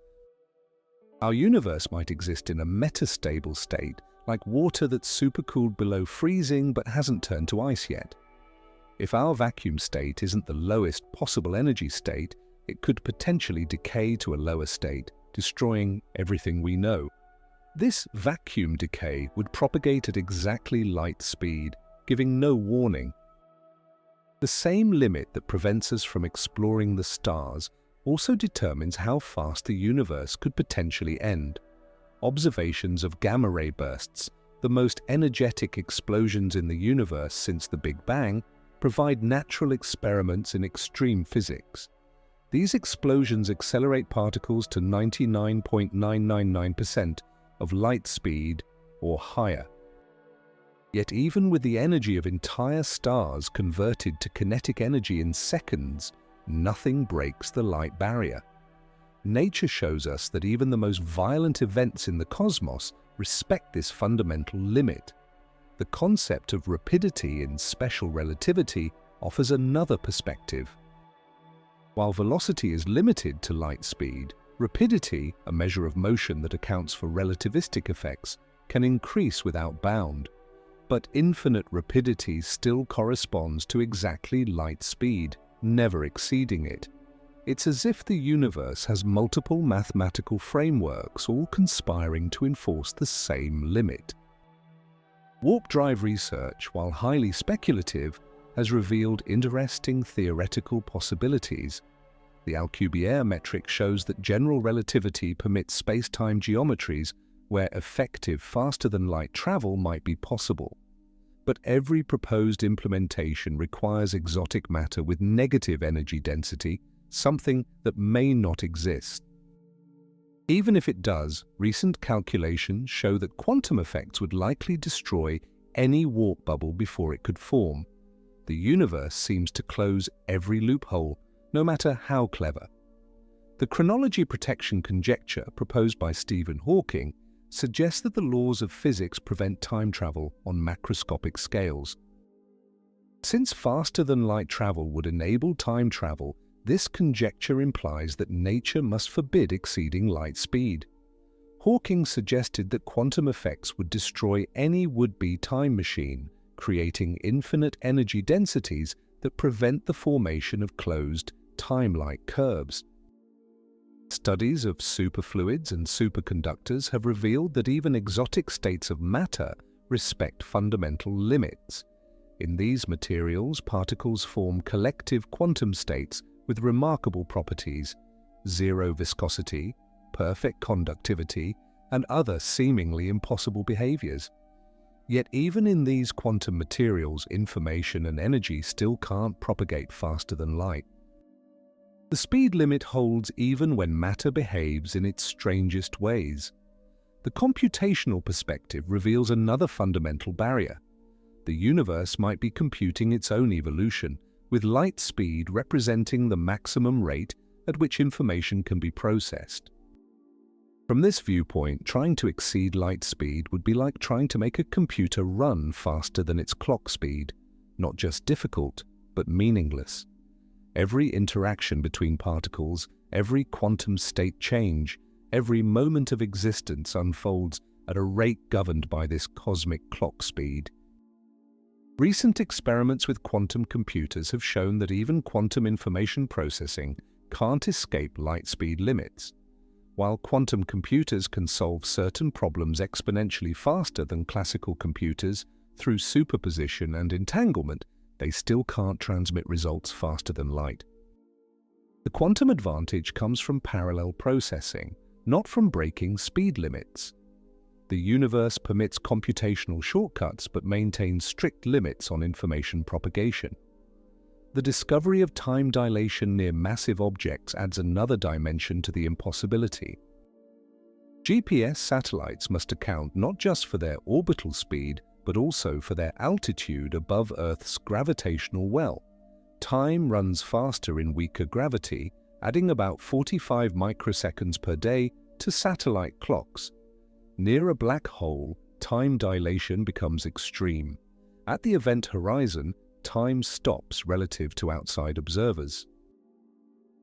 Our universe might exist in a metastable state, like water that's supercooled below freezing but hasn't turned to ice yet. If our vacuum state isn't the lowest possible energy state, it could potentially decay to a lower state, destroying everything we know. This vacuum decay would propagate at exactly light speed, giving no warning. The same limit that prevents us from exploring the stars also determines how fast the universe could potentially end. Observations of gamma-ray bursts, the most energetic explosions in the universe since the Big Bang, provide natural experiments in extreme physics. These explosions accelerate particles to 99.999% of light speed or higher. Yet even with the energy of entire stars converted to kinetic energy in seconds, nothing breaks the light barrier. Nature shows us that even the most violent events in the cosmos respect this fundamental limit. The concept of rapidity in special relativity offers another perspective. While velocity is limited to light speed, rapidity, a measure of motion that accounts for relativistic effects, can increase without bound. But infinite rapidity still corresponds to exactly light speed, never exceeding it. It's as if the universe has multiple mathematical frameworks all conspiring to enforce the same limit. Warp drive research, while highly speculative, has revealed interesting theoretical possibilities. The Alcubierre metric shows that general relativity permits spacetime geometries where effective faster-than-light travel might be possible. But every proposed implementation requires exotic matter with negative energy density, something that may not exist. Even if it does, recent calculations show that quantum effects would likely destroy any warp bubble before it could form. The universe seems to close every loophole, no matter how clever. The chronology protection conjecture proposed by Stephen Hawking suggests that the laws of physics prevent time travel on macroscopic scales. Since faster-than-light travel would enable time travel, this conjecture implies that nature must forbid exceeding light speed. Hawking suggested that quantum effects would destroy any would-be time machine, creating infinite energy densities that prevent the formation of closed, time-like curves. Studies of superfluids and superconductors have revealed that even exotic states of matter respect fundamental limits. In these materials, particles form collective quantum states with remarkable properties: zero viscosity, perfect conductivity, and other seemingly impossible behaviors. Yet even in these quantum materials, information and energy still can't propagate faster than light. The speed limit holds even when matter behaves in its strangest ways. The computational perspective reveals another fundamental barrier. The universe might be computing its own evolution, with light speed representing the maximum rate at which information can be processed. From this viewpoint, trying to exceed light speed would be like trying to make a computer run faster than its clock speed, not just difficult, but meaningless. Every interaction between particles, every quantum state change, every moment of existence unfolds at a rate governed by this cosmic clock speed. Recent experiments with quantum computers have shown that even quantum information processing can't escape light speed limits. While quantum computers can solve certain problems exponentially faster than classical computers through superposition and entanglement, they still can't transmit results faster than light. The quantum advantage comes from parallel processing, not from breaking speed limits. The universe permits computational shortcuts but maintains strict limits on information propagation. The discovery of time dilation near massive objects adds another dimension to the impossibility. GPS satellites must account not just for their orbital speed, but also for their altitude above Earth's gravitational well. Time runs faster in weaker gravity, adding about 45 microseconds per day to satellite clocks. Near a black hole, time dilation becomes extreme. At the event horizon, time stops relative to outside observers.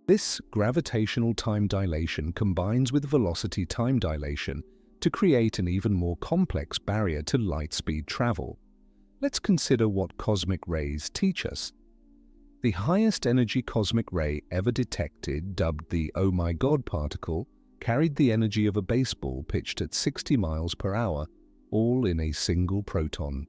This gravitational time dilation combines with velocity time dilation to create an even more complex barrier to light-speed travel. Let's consider what cosmic rays teach us. The highest energy cosmic ray ever detected, dubbed the "Oh my God" particle, carried the energy of a baseball pitched at 60 miles per hour, all in a single proton.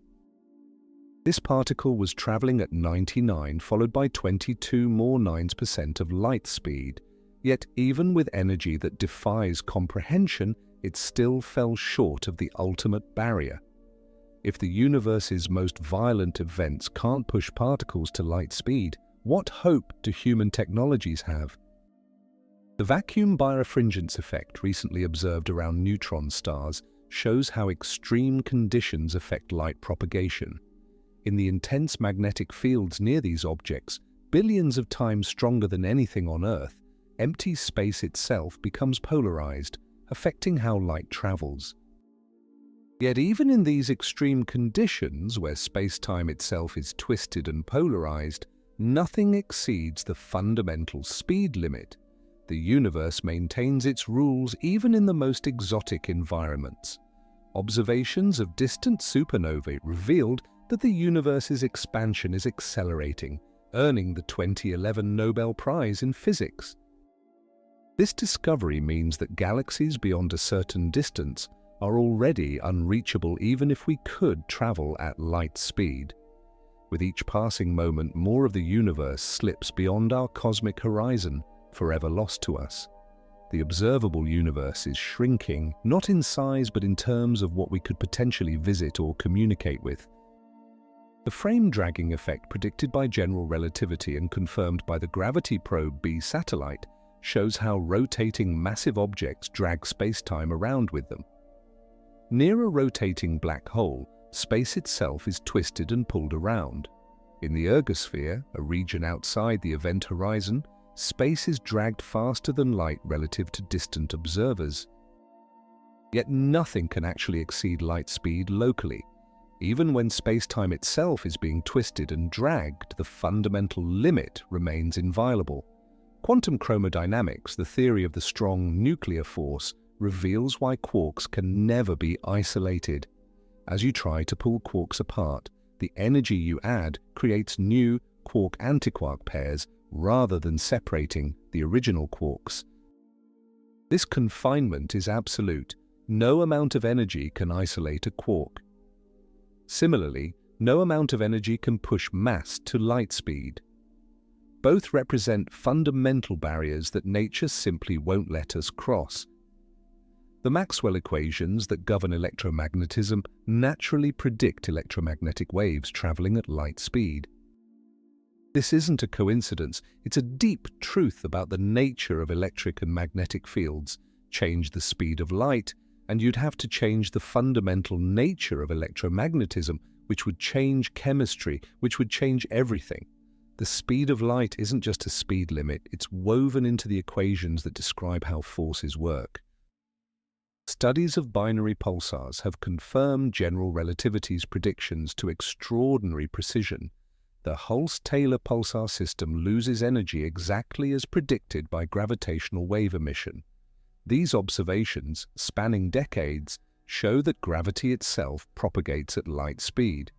This particle was traveling at 99 followed by 22 more 9% of light speed, yet even with energy that defies comprehension, it still fell short of the ultimate barrier. If the universe's most violent events can't push particles to light speed, what hope do human technologies have? The vacuum birefringence effect recently observed around neutron stars shows how extreme conditions affect light propagation. In the intense magnetic fields near these objects, billions of times stronger than anything on Earth, empty space itself becomes polarized, affecting how light travels. Yet even in these extreme conditions, where space-time itself is twisted and polarized, nothing exceeds the fundamental speed limit. The universe maintains its rules even in the most exotic environments. Observations of distant supernovae revealed that the universe's expansion is accelerating, earning the 2011 Nobel Prize in Physics. This discovery means that galaxies beyond a certain distance are already unreachable even if we could travel at light speed. With each passing moment, more of the universe slips beyond our cosmic horizon, forever lost to us. The observable universe is shrinking, not in size but in terms of what we could potentially visit or communicate with. The frame-dragging effect predicted by general relativity and confirmed by the Gravity Probe B satellite shows how rotating massive objects drag space-time around with them. Near a rotating black hole, space itself is twisted and pulled around. In the ergosphere, a region outside the event horizon, space is dragged faster than light relative to distant observers. Yet nothing can actually exceed light speed locally. Even when space-time itself is being twisted and dragged, the fundamental limit remains inviolable. Quantum chromodynamics, the theory of the strong nuclear force, reveals why quarks can never be isolated. As you try to pull quarks apart, the energy you add creates new quark-antiquark pairs rather than separating the original quarks. This confinement is absolute. No amount of energy can isolate a quark. Similarly, no amount of energy can push mass to light speed. Both represent fundamental barriers that nature simply won't let us cross. The Maxwell equations that govern electromagnetism naturally predict electromagnetic waves traveling at light speed. This isn't a coincidence, it's a deep truth about the nature of electric and magnetic fields. Change the speed of light, and you'd have to change the fundamental nature of electromagnetism, which would change chemistry, which would change everything. The speed of light isn't just a speed limit, it's woven into the equations that describe how forces work. Studies of binary pulsars have confirmed general relativity's predictions to extraordinary precision. The Hulse-Taylor pulsar system loses energy exactly as predicted by gravitational wave emission. These observations, spanning decades, show that gravity itself propagates at light speed.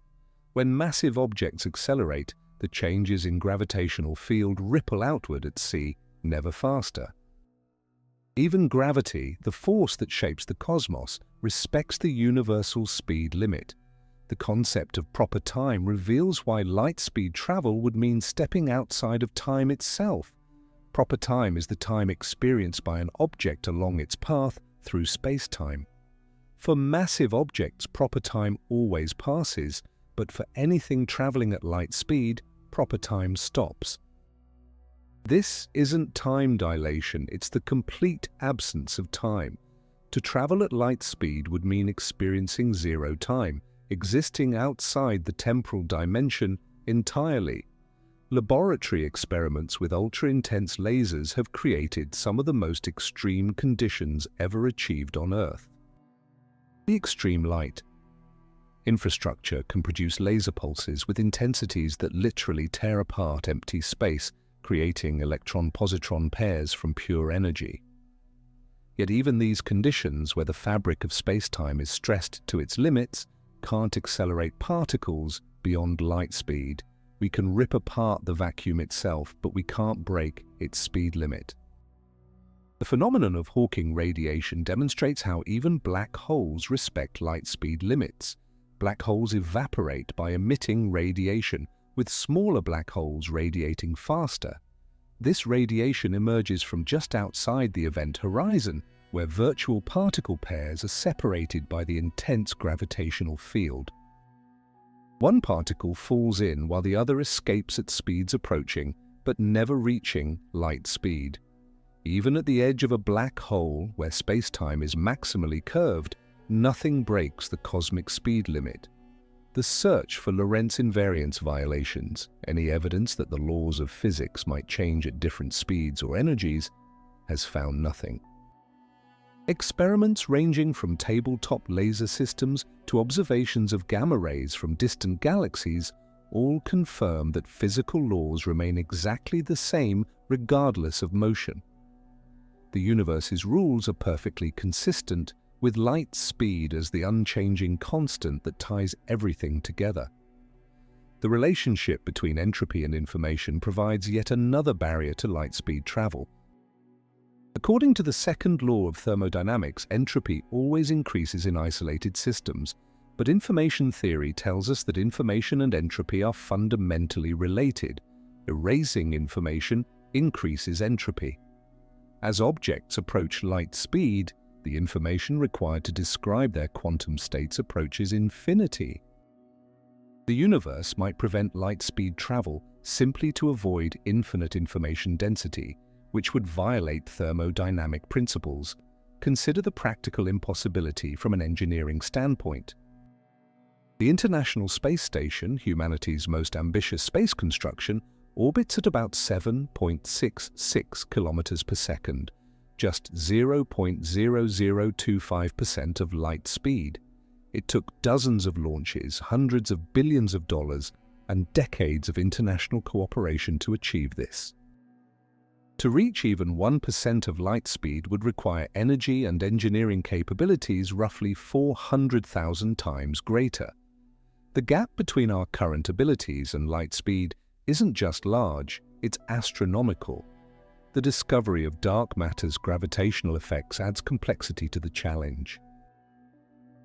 When massive objects accelerate, the changes in gravitational field ripple outward at c, never faster. Even gravity, the force that shapes the cosmos, respects the universal speed limit. The concept of proper time reveals why light-speed travel would mean stepping outside of time itself. Proper time is the time experienced by an object along its path through space-time. For massive objects, proper time always passes, but for anything traveling at light speed, proper time stops. This isn't time dilation, it's the complete absence of time. To travel at light speed would mean experiencing zero time, existing outside the temporal dimension entirely. Laboratory experiments with ultra-intense lasers have created some of the most extreme conditions ever achieved on Earth. The extreme light. Infrastructure can produce laser pulses with intensities that literally tear apart empty space, creating electron-positron pairs from pure energy. Yet even these conditions, where the fabric of space-time is stressed to its limits, can't accelerate particles beyond light speed. We can rip apart the vacuum itself, but we can't break its speed limit. The phenomenon of Hawking radiation demonstrates how even black holes respect light speed limits. Black holes evaporate by emitting radiation, with smaller black holes radiating faster. This radiation emerges from just outside the event horizon, where virtual particle pairs are separated by the intense gravitational field. One particle falls in while the other escapes at speeds approaching, but never reaching light speed. Even at the edge of a black hole where spacetime is maximally curved, nothing breaks the cosmic speed limit. The search for Lorentz invariance violations, any evidence that the laws of physics might change at different speeds or energies, has found nothing. Experiments ranging from tabletop laser systems to observations of gamma rays from distant galaxies all confirm that physical laws remain exactly the same regardless of motion. The universe's rules are perfectly consistent, with light speed as the unchanging constant that ties everything together. The relationship between entropy and information provides yet another barrier to light speed travel. According to the second law of thermodynamics, entropy always increases in isolated systems, but information theory tells us that information and entropy are fundamentally related. Erasing information increases entropy. As objects approach light speed, the information required to describe their quantum states approaches infinity. The universe might prevent light speed travel simply to avoid infinite information density, which would violate thermodynamic principles. Consider the practical impossibility from an engineering standpoint. The International Space Station, humanity's most ambitious space construction, orbits at about 7.66 kilometers per second, just 0.0025% of light speed. It took dozens of launches, hundreds of billions of dollars, and decades of international cooperation to achieve this. To reach even 1% of light speed would require energy and engineering capabilities roughly 400,000 times greater. The gap between our current abilities and light speed isn't just large, it's astronomical. The discovery of dark matter's gravitational effects adds complexity to the challenge.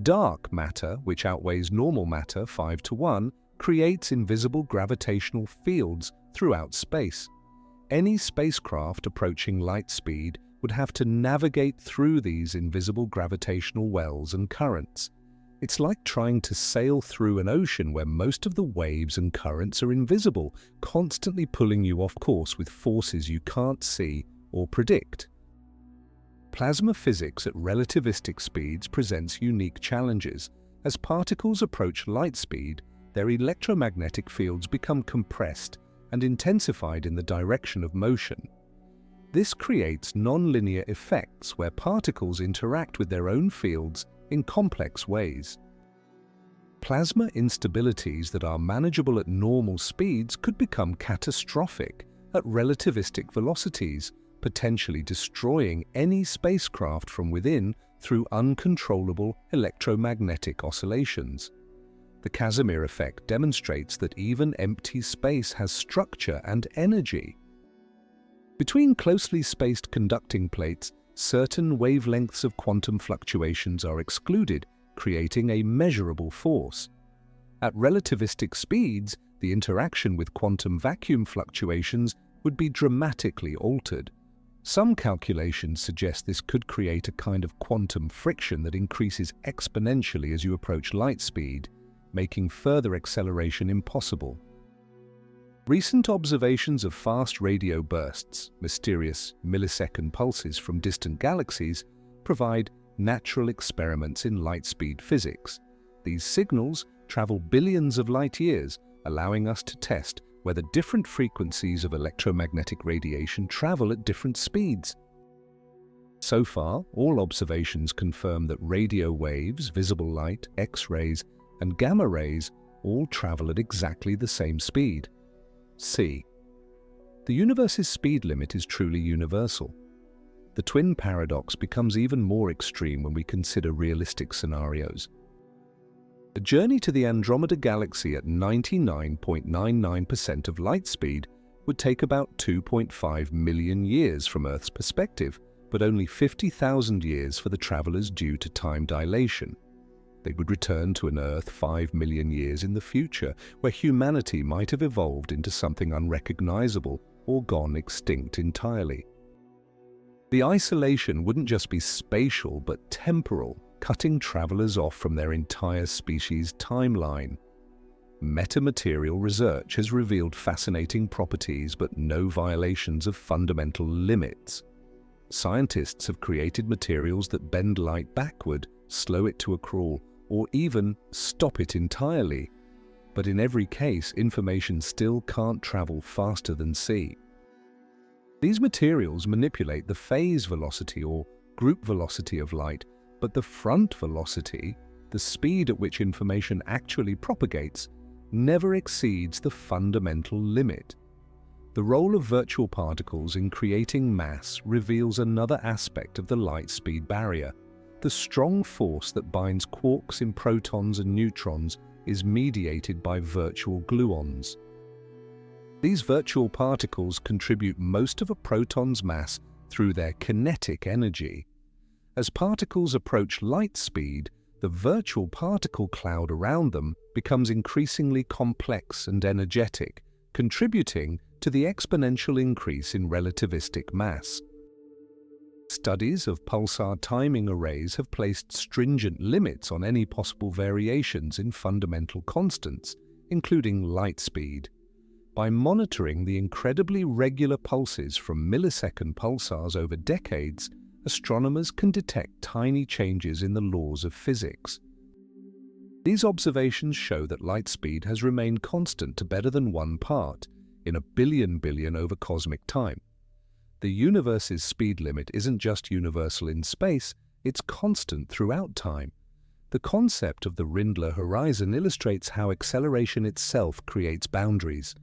Dark matter, which outweighs normal matter 5 to 1, creates invisible gravitational fields throughout space. Any spacecraft approaching light speed would have to navigate through these invisible gravitational wells and currents. It's like trying to sail through an ocean where most of the waves and currents are invisible, constantly pulling you off course with forces you can't see or predict. Plasma physics at relativistic speeds presents unique challenges. As particles approach light speed, their electromagnetic fields become compressed and intensified in the direction of motion. This creates nonlinear effects where particles interact with their own fields in complex ways. Plasma instabilities that are manageable at normal speeds could become catastrophic at relativistic velocities, potentially destroying any spacecraft from within through uncontrollable electromagnetic oscillations. The Casimir effect demonstrates that even empty space has structure and energy. Between closely spaced conducting plates, certain wavelengths of quantum fluctuations are excluded, creating a measurable force. At relativistic speeds, the interaction with quantum vacuum fluctuations would be dramatically altered. Some calculations suggest this could create a kind of quantum friction that increases exponentially as you approach light speed, making further acceleration impossible. Recent observations of fast radio bursts, mysterious millisecond pulses from distant galaxies, provide natural experiments in light-speed physics. These signals travel billions of light years, allowing us to test whether different frequencies of electromagnetic radiation travel at different speeds. So far, all observations confirm that radio waves, visible light, X-rays, and gamma rays all travel at exactly the same speed. C. The universe's speed limit is truly universal. The twin paradox becomes even more extreme when we consider realistic scenarios. A journey to the Andromeda Galaxy at 99.99% of light speed would take about 2.5 million years from Earth's perspective, but only 50,000 years for the travelers due to time dilation. They would return to an Earth 5 million years in the future, where humanity might have evolved into something unrecognizable or gone extinct entirely. The isolation wouldn't just be spatial but temporal, cutting travelers off from their entire species' timeline. Metamaterial research has revealed fascinating properties but no violations of fundamental limits. Scientists have created materials that bend light backward, slow it to a crawl, or even stop it entirely. But in every case, information still can't travel faster than c. These materials manipulate the phase velocity or group velocity of light, but the front velocity, the speed at which information actually propagates, never exceeds the fundamental limit. The role of virtual particles in creating mass reveals another aspect of the light-speed barrier. The strong force that binds quarks in protons and neutrons is mediated by virtual gluons. These virtual particles contribute most of a proton's mass through their kinetic energy. As particles approach light speed, the virtual particle cloud around them becomes increasingly complex and energetic, contributing to the exponential increase in relativistic mass. Studies of pulsar timing arrays have placed stringent limits on any possible variations in fundamental constants, including light speed. By monitoring the incredibly regular pulses from millisecond pulsars over decades, astronomers can detect tiny changes in the laws of physics. These observations show that light speed has remained constant to better than 1 part in a billion over cosmic time. The universe's speed limit isn't just universal in space, it's constant throughout time. The concept of the Rindler horizon illustrates how acceleration itself creates boundaries.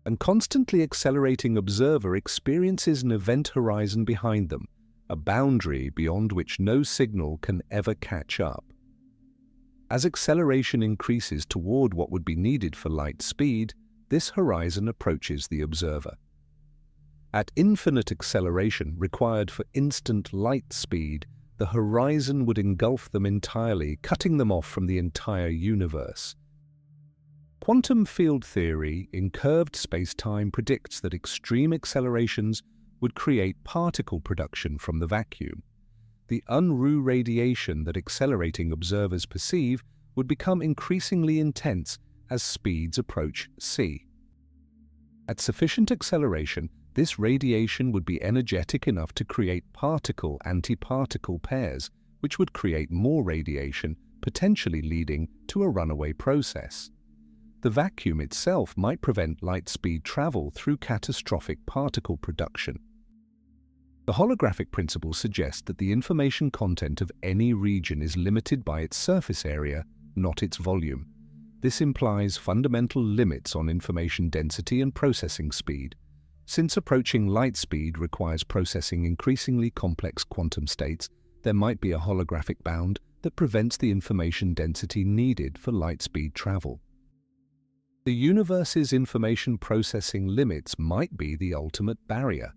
A constantly accelerating observer experiences an event horizon behind them, a boundary beyond which no signal can ever catch up. As acceleration increases toward what would be needed for light speed, this horizon approaches the observer. At infinite acceleration required for instant light speed, the horizon would engulf them entirely, cutting them off from the entire universe. Quantum field theory in curved spacetime predicts that extreme accelerations would create particle production from the vacuum. The Unruh radiation that accelerating observers perceive would become increasingly intense as speeds approach c. At sufficient acceleration, this radiation would be energetic enough to create particle-antiparticle pairs, which would create more radiation, potentially leading to a runaway process. The vacuum itself might prevent light-speed travel through catastrophic particle production. The holographic principle suggests that the information content of any region is limited by its surface area, not its volume. This implies fundamental limits on information density and processing speed. Since approaching light speed requires processing increasingly complex quantum states, there might be a holographic bound that prevents the information density needed for light speed travel. The universe's information processing limits might be the ultimate barrier.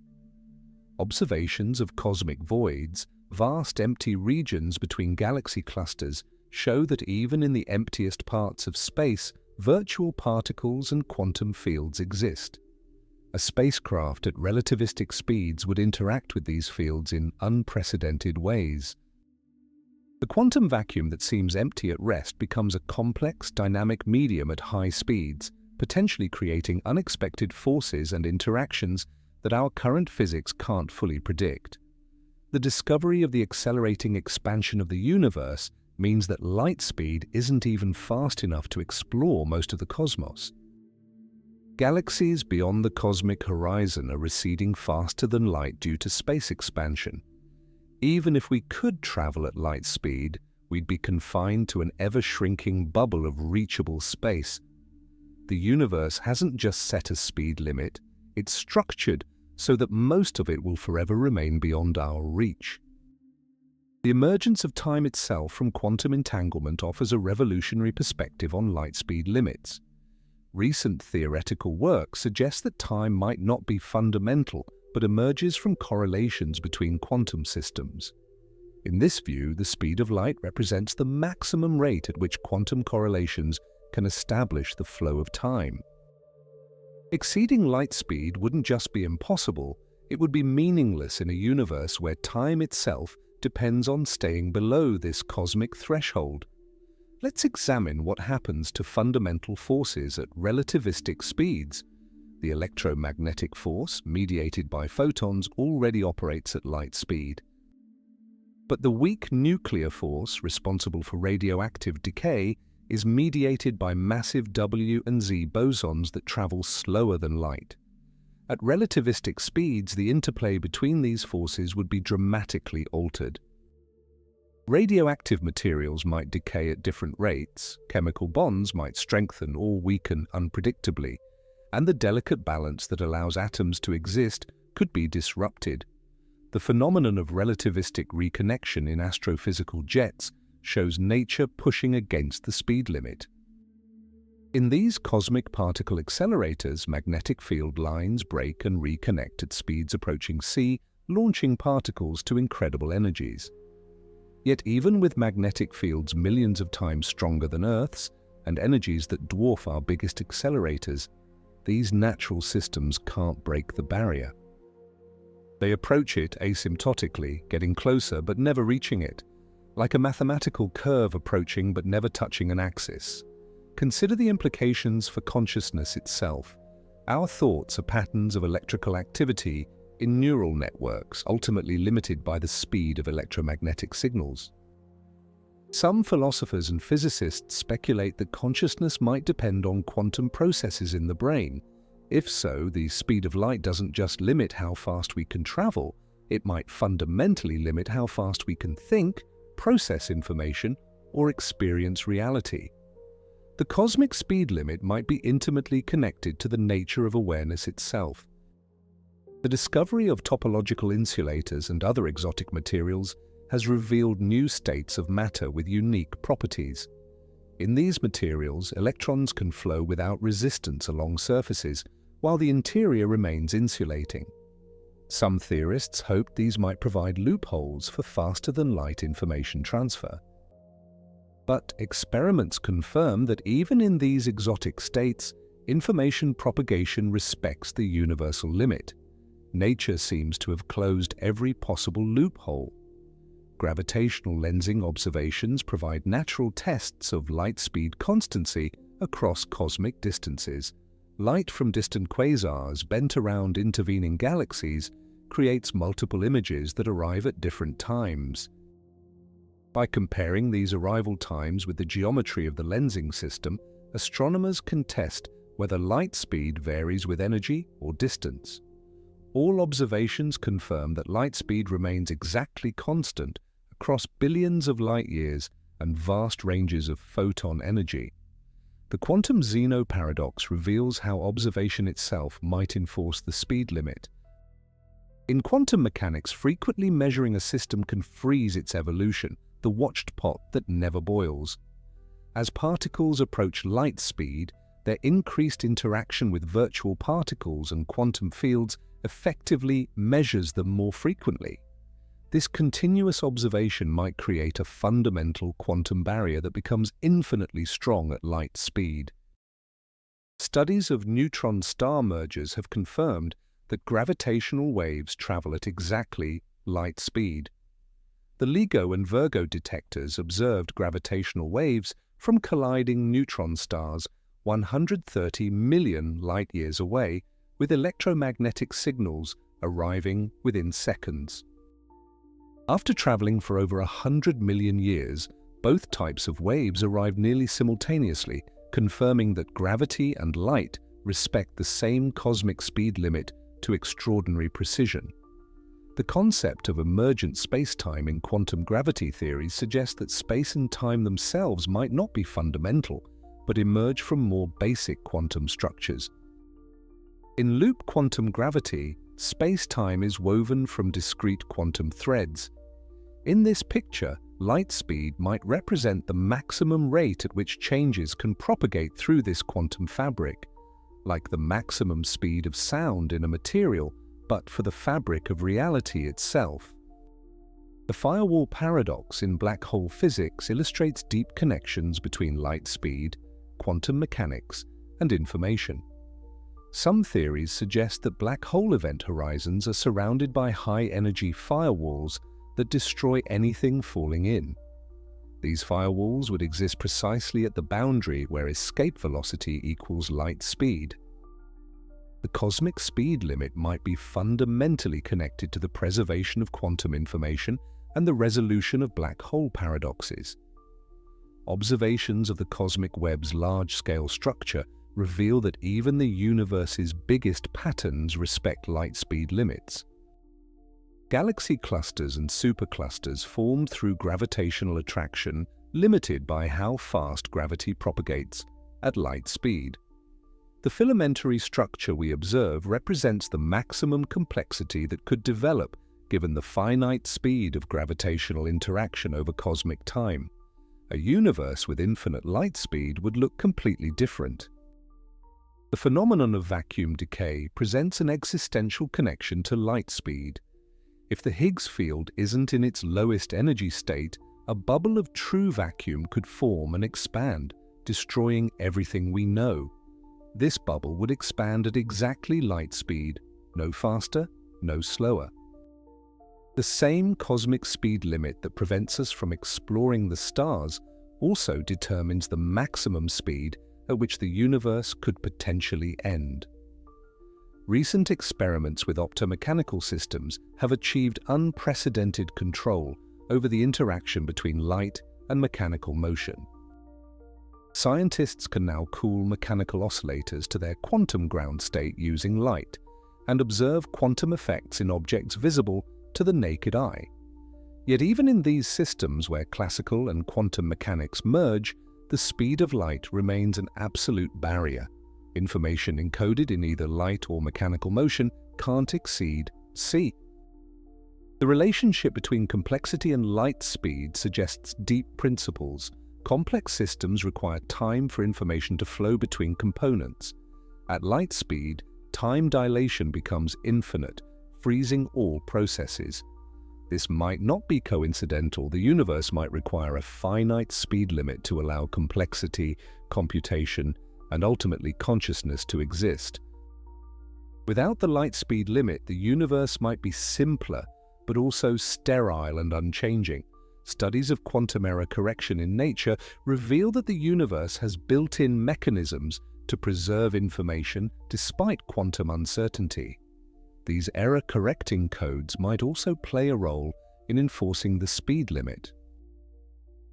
Observations of cosmic voids, vast empty regions between galaxy clusters, show that even in the emptiest parts of space, virtual particles and quantum fields exist. A spacecraft at relativistic speeds would interact with these fields in unprecedented ways. The quantum vacuum that seems empty at rest becomes a complex, dynamic medium at high speeds, potentially creating unexpected forces and interactions that our current physics can't fully predict. The discovery of the accelerating expansion of the universe means that light speed isn't even fast enough to explore most of the cosmos. Galaxies beyond the cosmic horizon are receding faster than light due to space expansion. Even if we could travel at light speed, we'd be confined to an ever-shrinking bubble of reachable space. The universe hasn't just set a speed limit, it's structured so that most of it will forever remain beyond our reach. The emergence of time itself from quantum entanglement offers a revolutionary perspective on light speed limits. Recent theoretical work suggests that time might not be fundamental, but emerges from correlations between quantum systems. In this view, the speed of light represents the maximum rate at which quantum correlations can establish the flow of time. Exceeding light speed wouldn't just be impossible, it would be meaningless in a universe where time itself depends on staying below this cosmic threshold. Let's examine what happens to fundamental forces at relativistic speeds. The electromagnetic force, mediated by photons, already operates at light speed. But the weak nuclear force, responsible for radioactive decay, is mediated by massive W and Z bosons that travel slower than light. At relativistic speeds, the interplay between these forces would be dramatically altered. Radioactive materials might decay at different rates, chemical bonds might strengthen or weaken unpredictably, and the delicate balance that allows atoms to exist could be disrupted. The phenomenon of relativistic reconnection in astrophysical jets shows nature pushing against the speed limit. In these cosmic particle accelerators, magnetic field lines break and reconnect at speeds approaching c, launching particles to incredible energies. Yet even with magnetic fields millions of times stronger than Earth's, and energies that dwarf our biggest accelerators, these natural systems can't break the barrier. They approach it asymptotically, getting closer but never reaching it, like a mathematical curve approaching but never touching an axis. Consider the implications for consciousness itself. Our thoughts are patterns of electrical activity in neural networks, ultimately limited by the speed of electromagnetic signals. Some philosophers and physicists speculate that consciousness might depend on quantum processes in the brain. If so, the speed of light doesn't just limit how fast we can travel, it might fundamentally limit how fast we can think, process information, or experience reality. The cosmic speed limit might be intimately connected to the nature of awareness itself. The discovery of topological insulators and other exotic materials has revealed new states of matter with unique properties. In these materials, electrons can flow without resistance along surfaces, while the interior remains insulating. Some theorists hoped these might provide loopholes for faster-than-light information transfer. But experiments confirm that even in these exotic states, information propagation respects the universal limit. Nature seems to have closed every possible loophole. Gravitational lensing observations provide natural tests of light speed constancy across cosmic distances. Light from distant quasars bent around intervening galaxies creates multiple images that arrive at different times. By comparing these arrival times with the geometry of the lensing system, astronomers can test whether light speed varies with energy or distance. All observations confirm that light speed remains exactly constant across billions of light-years and vast ranges of photon energy. The quantum Zeno paradox reveals how observation itself might enforce the speed limit. In quantum mechanics, frequently measuring a system can freeze its evolution, the watched pot that never boils. As particles approach light speed, their increased interaction with virtual particles and quantum fields effectively measures them more frequently. This continuous observation might create a fundamental quantum barrier that becomes infinitely strong at light speed. Studies of neutron star mergers have confirmed that gravitational waves travel at exactly light speed. The LIGO and Virgo detectors observed gravitational waves from colliding neutron stars 130 million light-years away, with electromagnetic signals arriving within seconds. After traveling for over 100 million years, both types of waves arrived nearly simultaneously, confirming that gravity and light respect the same cosmic speed limit to extraordinary precision. The concept of emergent spacetime in quantum gravity theory suggests that space and time themselves might not be fundamental, but emerge from more basic quantum structures. In loop quantum gravity, space-time is woven from discrete quantum threads. In this picture, light speed might represent the maximum rate at which changes can propagate through this quantum fabric, like the maximum speed of sound in a material, but for the fabric of reality itself. The firewall paradox in black hole physics illustrates deep connections between light speed, quantum mechanics, and information. Some theories suggest that black hole event horizons are surrounded by high-energy firewalls that destroy anything falling in. These firewalls would exist precisely at the boundary where escape velocity equals light speed. The cosmic speed limit might be fundamentally connected to the preservation of quantum information and the resolution of black hole paradoxes. Observations of the cosmic web's large-scale structure reveal that even the universe's biggest patterns respect light speed limits. Galaxy clusters and superclusters formed through gravitational attraction limited by how fast gravity propagates at light speed. The filamentary structure we observe represents the maximum complexity that could develop given the finite speed of gravitational interaction over cosmic time. A universe with infinite light speed would look completely different. The phenomenon of vacuum decay presents an existential connection to light speed. If the Higgs field isn't in its lowest energy state, a bubble of true vacuum could form and expand, destroying everything we know. This bubble would expand at exactly light speed, no faster, no slower. The same cosmic speed limit that prevents us from exploring the stars also determines the maximum speed at which the universe could potentially end. Recent experiments with optomechanical systems have achieved unprecedented control over the interaction between light and mechanical motion. Scientists can now cool mechanical oscillators to their quantum ground state using light and observe quantum effects in objects visible to the naked eye. Yet even in these systems where classical and quantum mechanics merge, the speed of light remains an absolute barrier. Information encoded in either light or mechanical motion can't exceed c. The relationship between complexity and light speed suggests deep principles. Complex systems require time for information to flow between components. At light speed, time dilation becomes infinite, freezing all processes. This might not be coincidental. The universe might require a finite speed limit to allow complexity, computation, and ultimately consciousness to exist. Without the light speed limit, the universe might be simpler, but also sterile and unchanging. Studies of quantum error correction in nature reveal that the universe has built-in mechanisms to preserve information despite quantum uncertainty. These error-correcting codes might also play a role in enforcing the speed limit.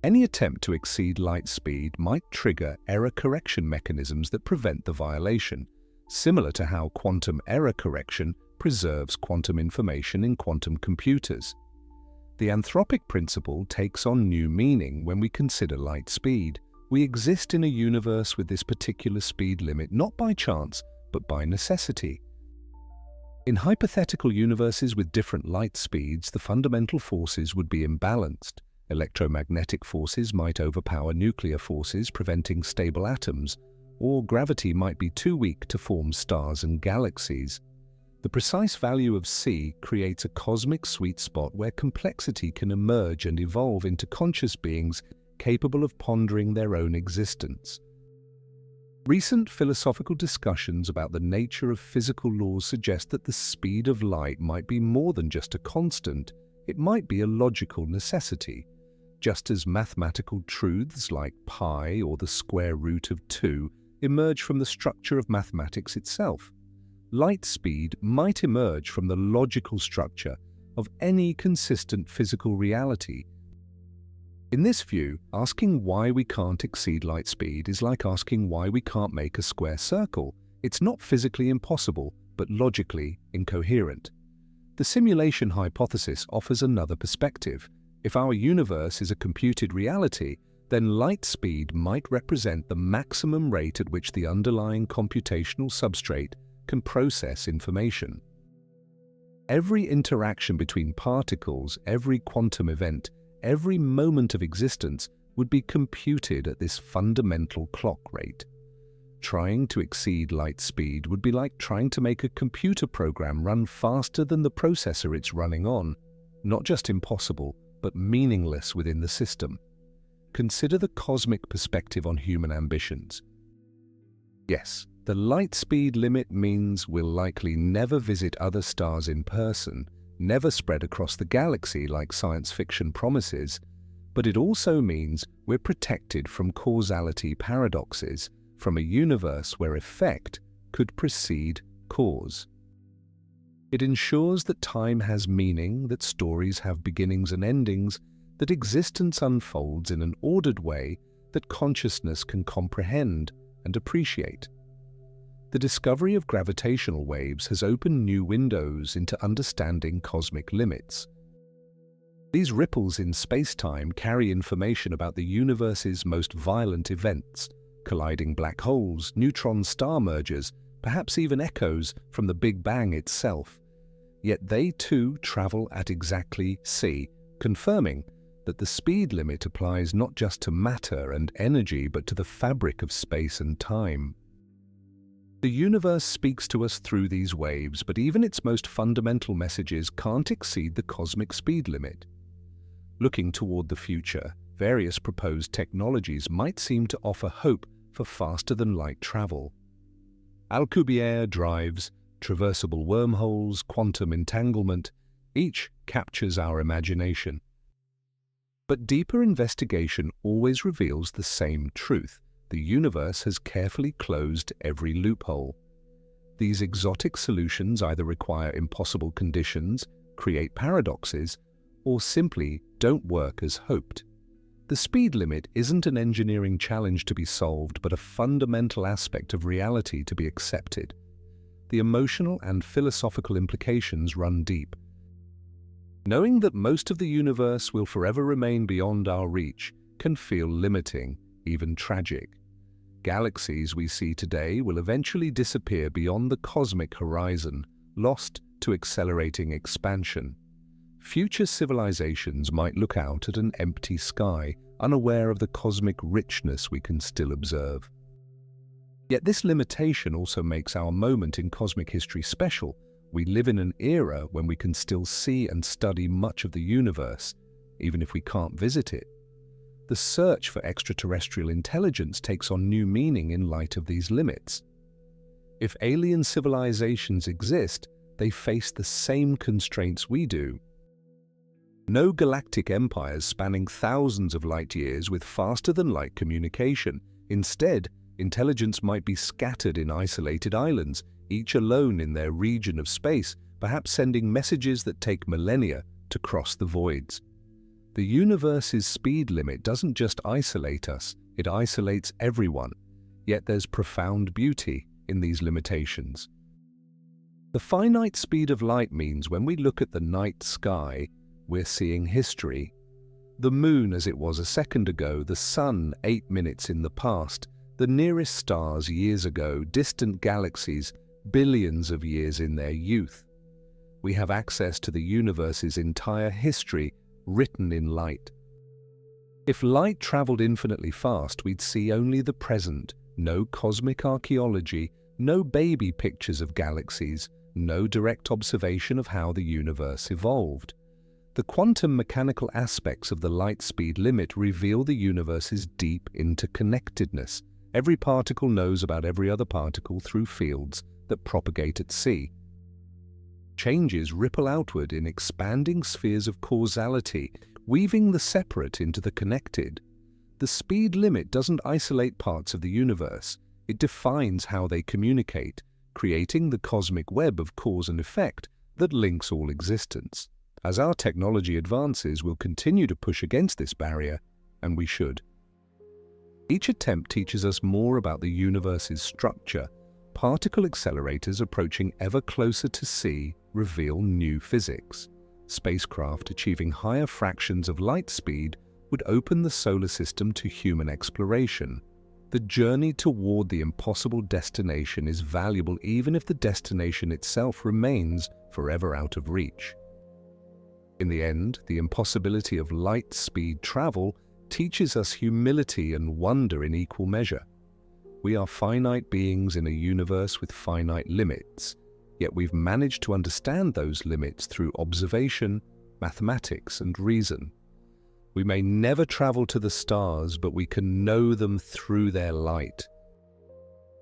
Any attempt to exceed light speed might trigger error correction mechanisms that prevent the violation, similar to how quantum error correction preserves quantum information in quantum computers. The anthropic principle takes on new meaning when we consider light speed. We exist in a universe with this particular speed limit not by chance, but by necessity. In hypothetical universes with different light speeds, the fundamental forces would be imbalanced. Electromagnetic forces might overpower nuclear forces, preventing stable atoms, or gravity might be too weak to form stars and galaxies. The precise value of c creates a cosmic sweet spot where complexity can emerge and evolve into conscious beings capable of pondering their own existence. Recent philosophical discussions about the nature of physical laws suggest that the speed of light might be more than just a constant, it might be a logical necessity. Just as mathematical truths like pi or the square root of 2 emerge from the structure of mathematics itself, light speed might emerge from the logical structure of any consistent physical reality. In this view, asking why we can't exceed light speed is like asking why we can't make a square circle. It's not physically impossible, but logically incoherent. The simulation hypothesis offers another perspective. If our universe is a computed reality, then light speed might represent the maximum rate at which the underlying computational substrate can process information. Every interaction between particles, every quantum event, every moment of existence would be computed at this fundamental clock rate. Trying to exceed light speed would be like trying to make a computer program run faster than the processor it's running on. Not just impossible, but meaningless within the system. Consider the cosmic perspective on human ambitions. Yes, the light speed limit means we'll likely never visit other stars in person, never spread across the galaxy like science fiction promises, but it also means we're protected from causality paradoxes, from a universe where effect could precede cause. It ensures that time has meaning, that stories have beginnings and endings, that existence unfolds in an ordered way that consciousness can comprehend and appreciate. The discovery of gravitational waves has opened new windows into understanding cosmic limits. These ripples in spacetime carry information about the universe's most violent events, colliding black holes, neutron star mergers, perhaps even echoes from the Big Bang itself. Yet they too travel at exactly c, confirming that the speed limit applies not just to matter and energy but to the fabric of space and time. The universe speaks to us through these waves, but even its most fundamental messages can't exceed the cosmic speed limit. Looking toward the future, various proposed technologies might seem to offer hope for faster-than-light travel. Alcubierre drives, traversable wormholes, quantum entanglement, each captures our imagination. But deeper investigation always reveals the same truth. The universe has carefully closed every loophole. These exotic solutions either require impossible conditions, create paradoxes, or simply don't work as hoped. The speed limit isn't an engineering challenge to be solved, but a fundamental aspect of reality to be accepted. The emotional and philosophical implications run deep. Knowing that most of the universe will forever remain beyond our reach can feel limiting, even tragic. Galaxies we see today will eventually disappear beyond the cosmic horizon, lost to accelerating expansion. Future civilizations might look out at an empty sky, unaware of the cosmic richness we can still observe. Yet this limitation also makes our moment in cosmic history special. We live in an era when we can still see and study much of the universe, even if we can't visit it. The search for extraterrestrial intelligence takes on new meaning in light of these limits. If alien civilizations exist, they face the same constraints we do. No galactic empires spanning thousands of light-years with faster-than-light communication. Instead, intelligence might be scattered in isolated islands, each alone in their region of space, perhaps sending messages that take millennia to cross the voids. The universe's speed limit doesn't just isolate us, it isolates everyone. Yet there's profound beauty in these limitations. The finite speed of light means when we look at the night sky, we're seeing history. The moon as it was a second ago, the sun 8 minutes in the past, the nearest stars years ago, distant galaxies billions of years in their youth. We have access to the universe's entire history written in light. If light traveled infinitely fast, we'd see only the present, no cosmic archaeology, no baby pictures of galaxies, no direct observation of how the universe evolved. The quantum mechanical aspects of the light speed limit reveal the universe's deep interconnectedness. Every particle knows about every other particle through fields that propagate at sea. Changes ripple outward in expanding spheres of causality, weaving the separate into the connected. The speed limit doesn't isolate parts of the universe, it defines how they communicate, creating the cosmic web of cause and effect that links all existence. As our technology advances, we'll continue to push against this barrier, and we should. Each attempt teaches us more about the universe's structure. Particle accelerators approaching ever closer to C reveal new physics. Spacecraft achieving higher fractions of light speed would open the solar system to human exploration. The journey toward the impossible destination is valuable even if the destination itself remains forever out of reach. In the end, the impossibility of light speed travel teaches us humility and wonder in equal measure. We are finite beings in a universe with finite limits, yet we've managed to understand those limits through observation, mathematics, and reason. We may never travel to the stars, but we can know them through their light.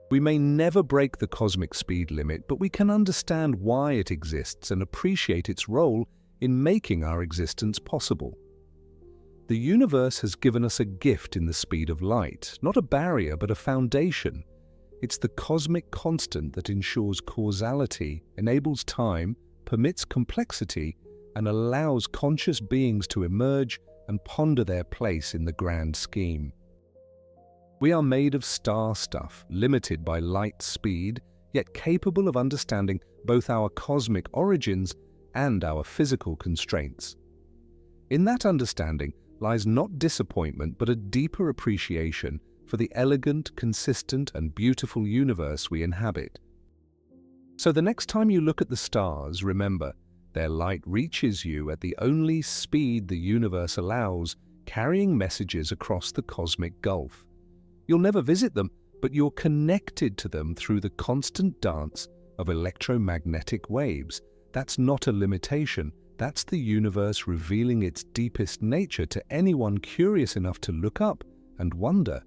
We may never break the cosmic speed limit, but we can understand why it exists and appreciate its role in making our existence possible. The universe has given us a gift in the speed of light, not a barrier but a foundation. It's the cosmic constant that ensures causality, enables time, permits complexity, and allows conscious beings to emerge and ponder their place in the grand scheme. We are made of star stuff, limited by light speed, yet capable of understanding both our cosmic origins and our physical constraints. In that understanding lies not disappointment but a deeper appreciation for the elegant, consistent, and beautiful universe we inhabit. So the next time you look at the stars, remember, their light reaches you at the only speed the universe allows, carrying messages across the cosmic gulf. You'll never visit them, but you're connected to them through the constant dance of electromagnetic waves. That's not a limitation. That's the universe revealing its deepest nature to anyone curious enough to look up and wonder.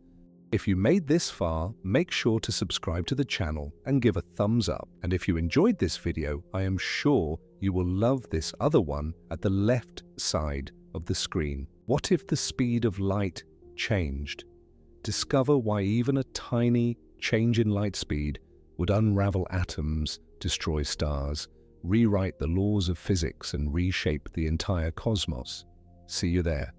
If you made this far, make sure to subscribe to the channel and give a thumbs up. And if you enjoyed this video, I am sure you will love this other one at the left side of the screen. What if the speed of light changed? Discover why even a tiny change in light speed would unravel atoms, destroy stars, rewrite the laws of physics, and reshape the entire cosmos. See you there.